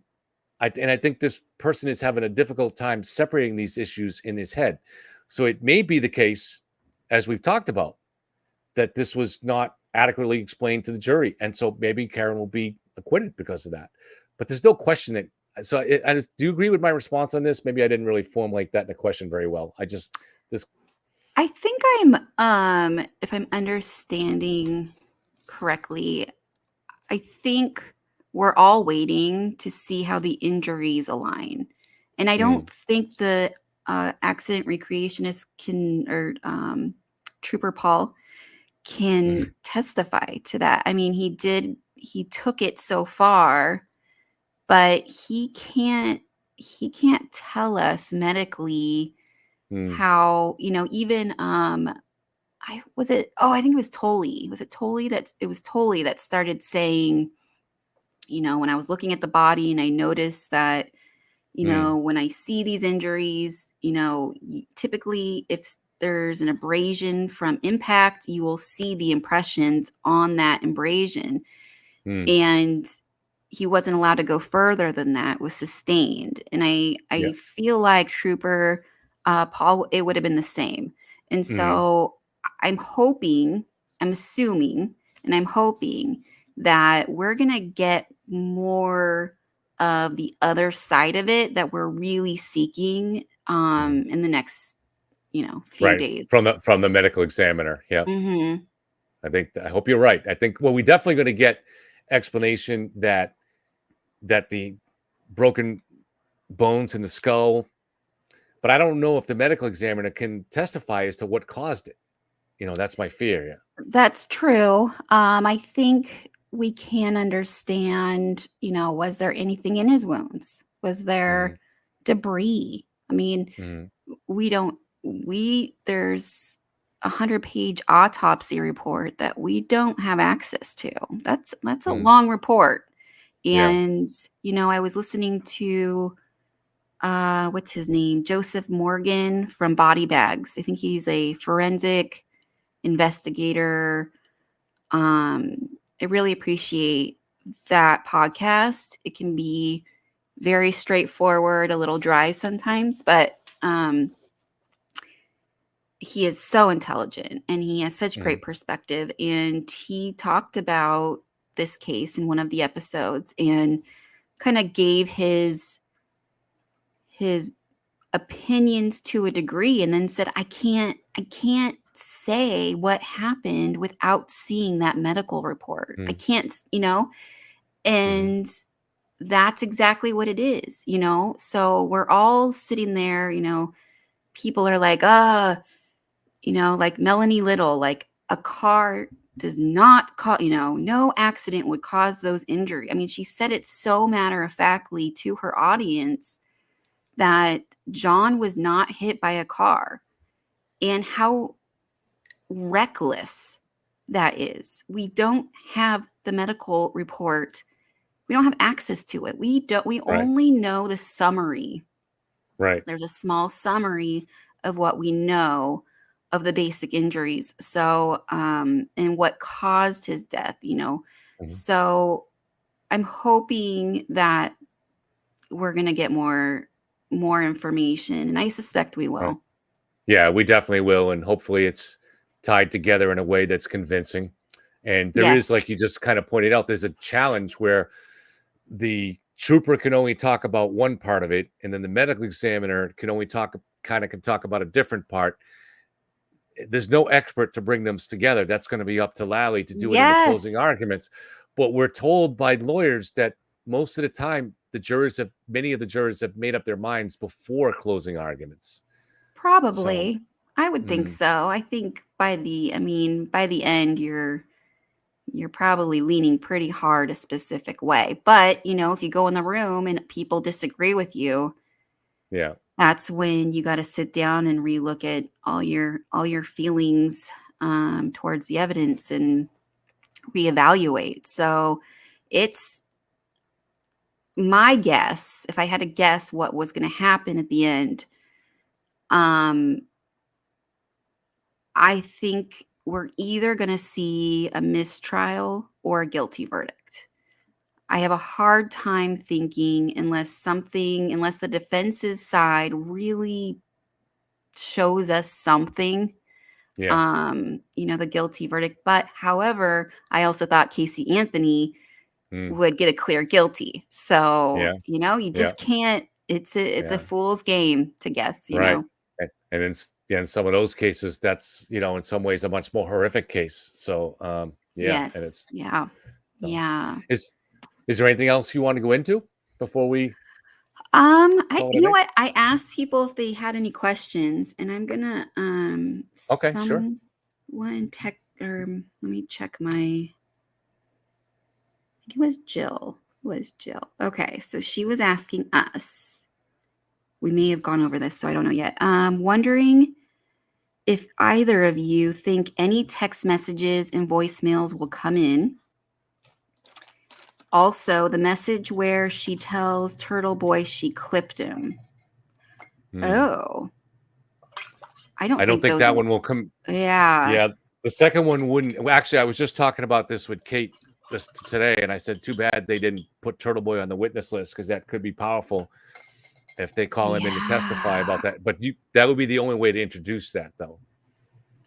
And I think this person is having a difficult time separating these issues in his head. So it may be the case, as we've talked about, that this was not adequately explained to the jury. And so maybe Karen will be acquitted because of that. But there's no question that. So do you agree with my response on this? Maybe I didn't really formulate that in a question very well.
I think if I'm understanding correctly, I think we're all waiting to see how the injuries align. And I don't think the accident recreationist Trooper Paul can testify to that. I mean, he took it so far, but he can't tell us medically how, even I think it was Tolley. Was it Tolley that started saying, when I was looking at the body and I noticed that, when I see these injuries, typically if there's an abrasion from impact, you will see the impressions on that abrasion. And he wasn't allowed to go further than that. It was sustained. And I feel like Trooper Paul, it would have been the same. And so I'm assuming, and I'm hoping that we're going to get more of the other side of it that we're really seeking in the next, few days.
From the medical examiner. Yeah.
Mm-hmm.
I hope you're right. I think, well, we're definitely going to get explanation that the broken bones in the skull, but I don't know if the medical examiner can testify as to what caused it. That's my fear. Yeah.
That's true. I think we can understand, was there anything in his wounds? Was there debris? I mean, there's a 100-page autopsy report that we don't have access to. That's a long report. And, I was listening to, what's his name? Joseph Morgan from Body Bags. I think he's a forensic investigator. I really appreciate that podcast. It can be very straightforward, a little dry sometimes, but he is so intelligent and he has such great perspective. And he talked about this case in one of the episodes and kind of gave his opinions to a degree, and then said, I can't say what happened without seeing that medical report. I can't, and that's exactly what it is, so we're all sitting there, people are like, like Melanie Little, like a car does not cause, no accident would cause those injuries. I mean, she said it so matter-of-factly to her audience that John was not hit by a car, and how reckless that is. We don't have the medical report. We don't have access to it. We only know the summary.
Right.
There's a small summary of what we know of the basic injuries. So, and what caused his death, So I'm hoping that we're going to get more information, and I suspect we will.
Right. Yeah, we definitely will. And hopefully it's tied together in a way that's convincing. And there is, like you just kind of pointed out, there's a challenge where the trooper can only talk about one part of it, and then the medical examiner can only talk about a different part. There's no expert to bring them together. That's going to be up to Lally to do it in the closing arguments. But we're told by lawyers that most of the time, many of the jurors have made up their minds before closing arguments.
Probably. I would think so. I think by the end, you're probably leaning pretty hard a specific way. But, if you go in the room and people disagree with you, that's when you got to sit down and relook at all your feelings towards the evidence and reevaluate. So it's my guess, if I had to guess what was going to happen at the end, I think we're either going to see a mistrial or a guilty verdict. I have a hard time thinking unless the defense's side really shows us something,
Yeah.
the guilty verdict. But however, I also thought Casey Anthony
Mm.
would get a clear guilty. So,
Yeah.
you
Yeah.
just can't, it's a
Yeah.
fool's game to guess,
Right. And in some of those cases, that's, in some ways a much more horrific case. So, yeah. And
Yes.
it's,
Yeah.
so
Yeah.
is, is there anything else you want to go into before we
I
call it
you
a
know
day?
what? I asked people if they had any questions, and I'm gonna
Okay. Sure.
someone tech or let me check my. I think it was Jill. It was Jill. Okay, so she was asking us. We may have gone over this, so I don't know yet. Wondering if either of you think any text messages and voicemails will come in. Also, the message where she tells Turtle Boy she clipped him.
Hmm.
Oh, I don't
I don't
think
think
those.
that one will come.
Yeah.
Yeah. The second one wouldn't. Well, actually, I was just talking about this with Kate just today, and I said, too bad they didn't put Turtle Boy on the witness list because that could be powerful if they call him in to testify
Yeah.
about that. But that would be the only way to introduce that, though.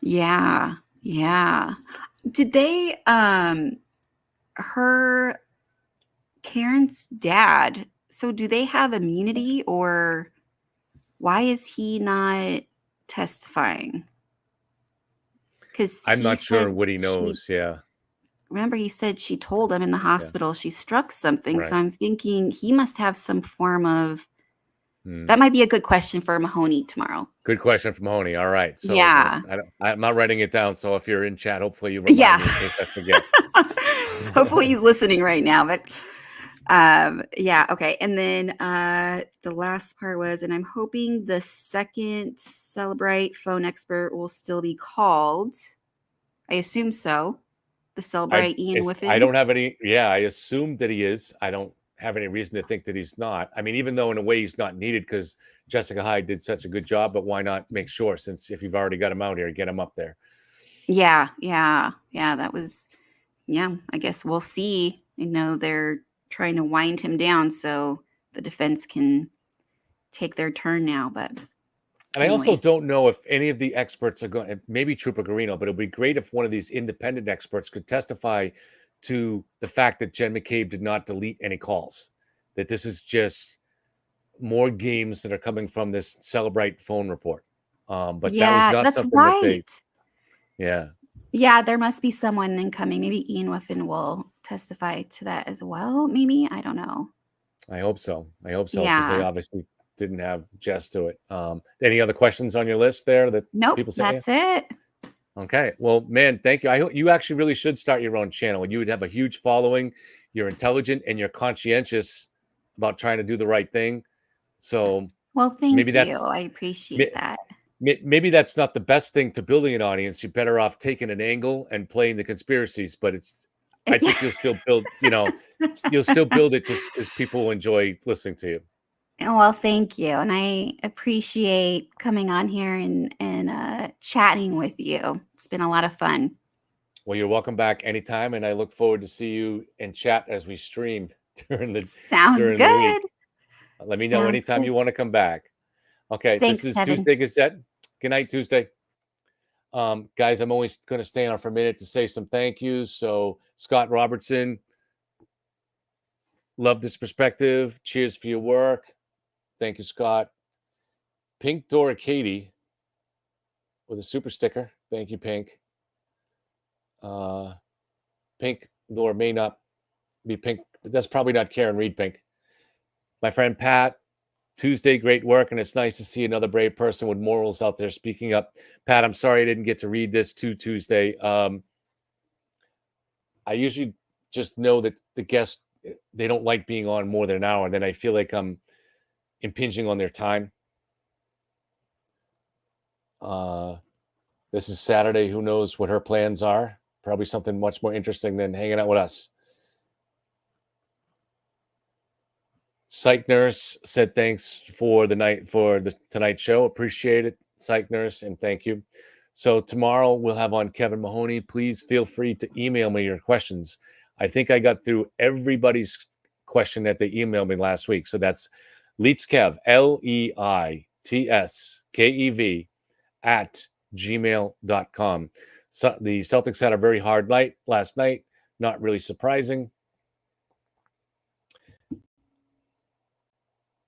Yeah. Yeah. Did they her Karen's dad, so do they have immunity or why is he not testifying? Cuz
I'm
he
not sure
said
what he
she
knows. Yeah.
remember he said she told him in the
Yeah.
hospital she struck something. So
Right.
I'm thinking he must have some form of
Hmm.
that might be a good question for Mahoney tomorrow.
Good question from Mahoney. All right. So
Yeah.
I'm not writing it down. So if you're in chat, hopefully you remind
Yeah.
me in case I forget.
Hopefully he's listening right now, but yeah, okay. And then the last part was, and I'm hoping the second Celebrite phone expert will still be called. I assume so. The Celebrite Ian
I
Whiffen.
don't have any. Yeah, I assume that he is. I don't have any reason to think that he's not. I mean, even though in a way he's not needed because Jessica Hyde did such a good job, but why not make sure since if you've already got him out here, get him up there.
Yeah, yeah, yeah. That was, yeah, I guess we'll see. They're trying to wind him down so the defense can take their turn now. But
And I also
anyways,
don't know if any of the experts are going, maybe Trooper Garino, but it'd be great if one of these independent experts could testify to the fact that Jen McCabe did not delete any calls, that this is just more games that are coming from this Celebrite phone report. But that was
yeah,
not
that's
something that
right.
yeah.
Yeah, there must be someone incoming. Maybe Ian Whiffen will testify to that as well. Maybe. I don't know.
I hope so. I hope so because they
Yeah.
obviously didn't have Jess to it. Any other questions on your list there that
Nope.
people sent you?
That's it.
Okay. Well, man, thank you. I hope you actually really should start your own channel. You would have a huge following. You're intelligent and you're conscientious about trying to do the right thing. So
Well,
maybe
thank you.
that's
I appreciate that.
maybe that's not the best thing to building an audience. You're better off taking an angle and playing the conspiracies. But I think you'll still build. You'll still build it just as people will enjoy listening to you.
Well, thank you. And I appreciate coming on here and chatting with you. It's been a lot of fun.
Well, you're welcome back anytime, and I look forward to see you and chat as we stream during the
Sounds
during the week.
good.
Let me know
Sounds
anytime
good.
you want to come back. Okay, this
Thanks,
is
Kevin.
Tuesday Gazette. Good night, Tuesday. Guys, I'm always going to stay on for a minute to say some thank yous. So, Scott Robertson, love this perspective. Cheers for your work. Thank you, Scott. Pink Dora Katie with a super sticker. Thank you, Pink. Pink Dora may not be Pink, but that's probably not Karen Reed Pink. My friend Pat, Tuesday, great work, and it's nice to see another brave person with morals out there speaking up. Pat, I'm sorry I didn't get to read this too Tuesday. I usually just know that the guests, they don't like being on more than an hour, and then I feel like I'm impinging on their time. This is Saturday. Who knows what her plans are? Probably something much more interesting than hanging out with us. Psych Nurse said thanks for the tonight show. Appreciate it, Psych Nurse, and thank you. So tomorrow we'll have on Kevin Mahoney. Please feel free to email me your questions. I think I got through everybody's question that they emailed me last week. So that's Leitskev, LEITSKEV at gmail.com. So the Celtics had a very hard night last night. Not really surprising.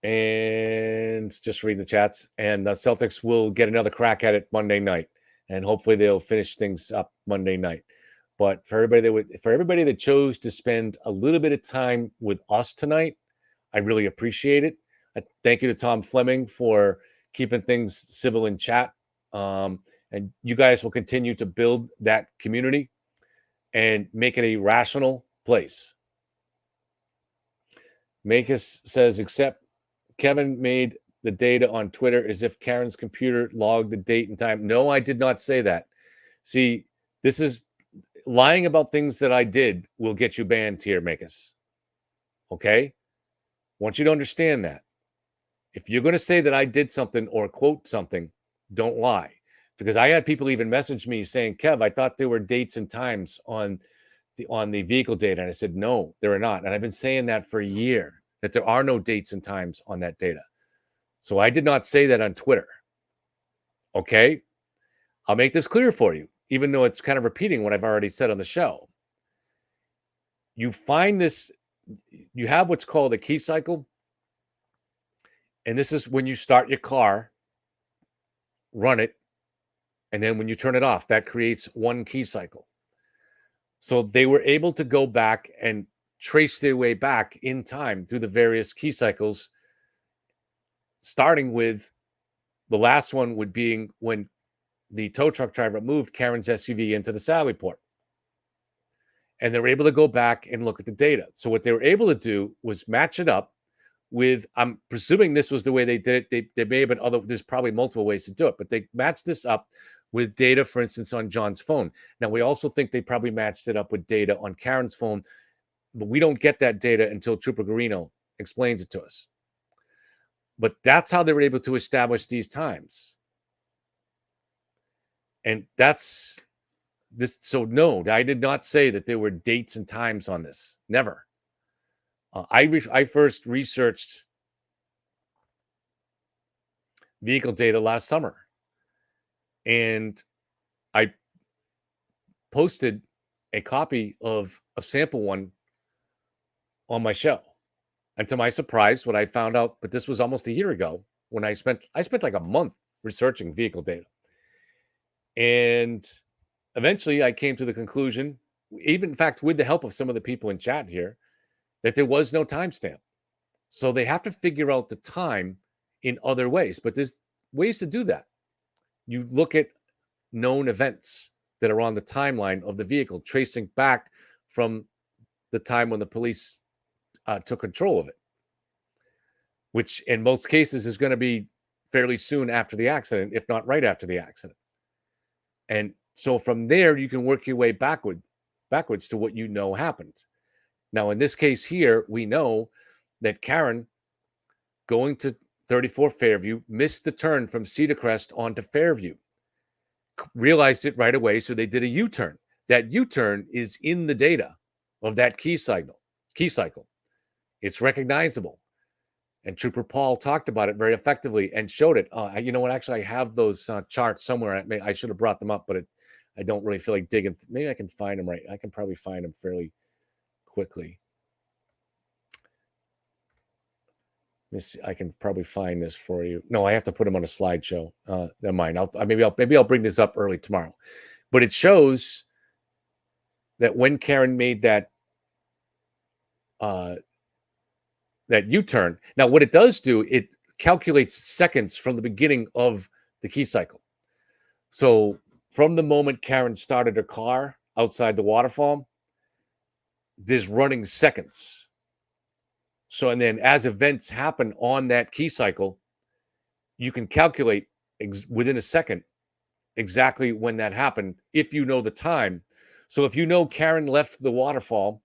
And just read the chats. And the Celtics will get another crack at it Monday night. And hopefully they'll finish things up Monday night. But for everybody that chose to spend a little bit of time with us tonight, I really appreciate it. Thank you to Tom Fleming for keeping things civil in chat. And you guys will continue to build that community and make it a rational place. Makis says, except Kevin made the data on Twitter as if Karen's computer logged the date and time. No, I did not say that. See, this is lying about things that I did will get you banned here, Makis. Okay? I want you to understand that. If you're going to say that I did something or quote something, don't lie. Because I had people even message me saying, Kev, I thought there were dates and times on the vehicle data. And I said, no, there are not. And I've been saying that for a year, that there are no dates and times on that data. So I did not say that on Twitter. Okay? I'll make this clear for you, even though it's kind of repeating what I've already said on the show. You find this, you have what's called a key cycle. And this is when you start your car, run it, and then when you turn it off, that creates one key cycle. So they were able to go back and trace their way back in time through the various key cycles, starting with the last one would being when the tow truck driver moved Karen's SUV into the Sally port. And they were able to go back and look at the data. So what they were able to do was match it up with, I'm presuming this was the way they did it. They may have been there's probably multiple ways to do it, but they matched this up with data, for instance, on John's phone. Now, we also think they probably matched it up with data on Karen's phone, but we don't get that data until Trooper Garino explains it to us. But that's how they were able to establish these times. And that's this. So no, I did not say that there were dates and times on this. Never. I first researched vehicle data last summer, and I posted a copy of a sample one on my show. And to my surprise, what I found out, but this was almost a year ago, when I spent like a month researching vehicle data. And eventually I came to the conclusion, even in fact, with the help of some of the people in chat here, that there was no timestamp. So they have to figure out the time in other ways. But there's ways to do that. You look at known events that are on the timeline of the vehicle, tracing back from the time when the police took control of it, which in most cases is going to be fairly soon after the accident, if not right after the accident. And so from there, you can work your way backwards to what you know happened. Now, in this case here, we know that Karen, going to 34 Fairview, missed the turn from Cedar Crest onto Fairview. Realized it right away, so they did a U-turn. That U-turn is in the data of that key cycle. It's recognizable. And Trooper Paul talked about it very effectively and showed it. You know what? Actually, I have those charts somewhere. I should have brought them up, but I don't really feel like digging. Maybe I can find them I can probably find them fairly quickly. Let me see. I can probably find this for you. No, I have to put them on a slideshow. Never mind. Maybe I'll bring this up early tomorrow. But it shows that when Karen made that U-turn. Now, what it does do, it calculates seconds from the beginning of the key cycle. So from the moment Karen started her car outside the waterfall, there's running seconds. So, and then as events happen on that key cycle, you can calculate within a second exactly when that happened, if you know the time. So if you know Karen left the waterfall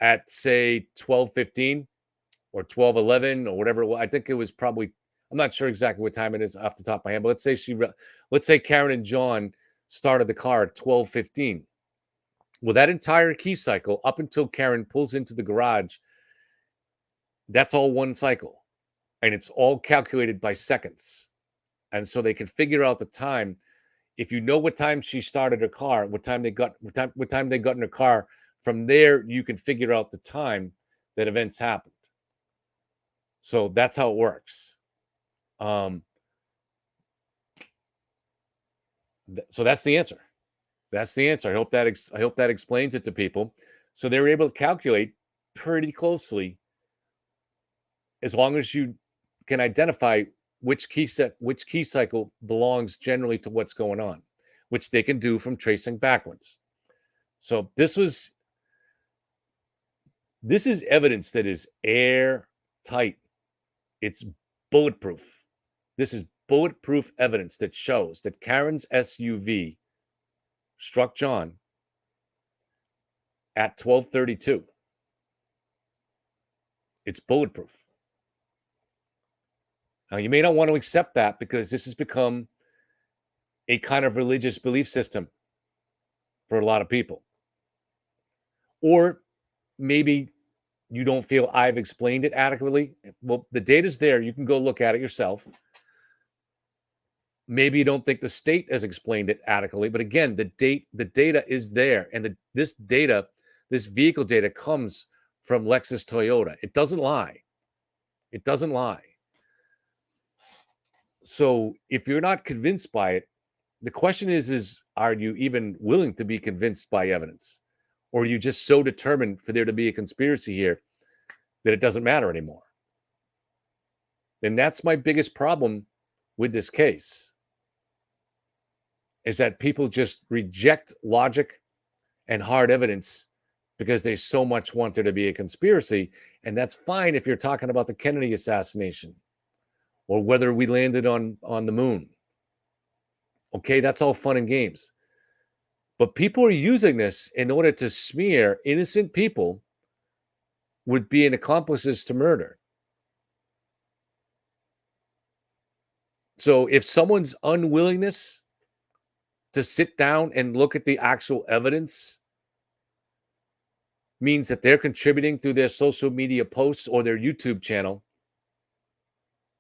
at, say, 12:15 or 12:11 or whatever, I think it was probably, I'm not sure exactly what time it is off the top of my head, but let's say Karen and John started the car at 12:15. Well, that entire key cycle up until Karen pulls into the garage, that's all one cycle. And it's all calculated by seconds. And so they can figure out the time. If you know what time she started her car, what time they got in her car, from there you can figure out the time that events happened. So that's how it works. So that's the answer. That's the answer. I hope that explains it to people. So they were able to calculate pretty closely, as long as you can identify which key cycle belongs generally to what's going on, which they can do from tracing backwards. So this is evidence that is airtight. It's bulletproof. This is bulletproof evidence that shows that Karen's SUV struck John at 12:32. It's bulletproof. Now, you may not want to accept that because this has become a kind of religious belief system for a lot of people. Or maybe you don't feel I've explained it adequately. Well, the data's there. You can go look at it yourself. Maybe you don't think the state has explained it adequately, but again, the data is there, and this vehicle data comes from Lexus Toyota. It doesn't lie. It doesn't lie. So if you're not convinced by it, the question is are you even willing to be convinced by evidence? Or are you just so determined for there to be a conspiracy here that it doesn't matter anymore? And that's my biggest problem with this case, is that people just reject logic and hard evidence because they so much want there to be a conspiracy. And that's fine if you're talking about the Kennedy assassination or whether we landed on the moon. Okay, that's all fun and games. But people are using this in order to smear innocent people with being accomplices to murder. So if someone's unwillingness to sit down and look at the actual evidence means that they're contributing through their social media posts or their YouTube channel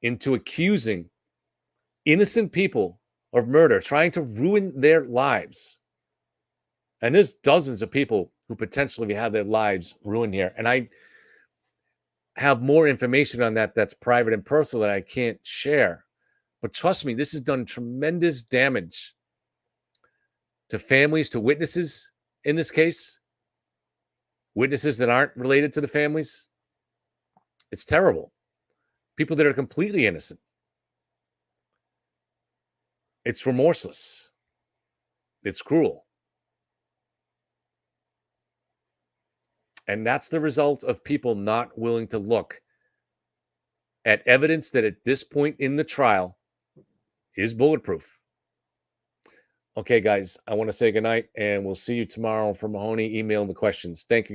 into accusing innocent people of murder, trying to ruin their lives. And there's dozens of people who potentially have their lives ruined here. And I have more information on that that's private and personal that I can't share. But trust me, this has done tremendous damage to families, to witnesses in this case, witnesses that aren't related to the families. It's terrible. People that are completely innocent. It's remorseless. It's cruel. And that's the result of people not willing to look at evidence that at this point in the trial is bulletproof. Okay, guys, I want to say goodnight, and we'll see you tomorrow for Mahoney. Email the questions. Thank you.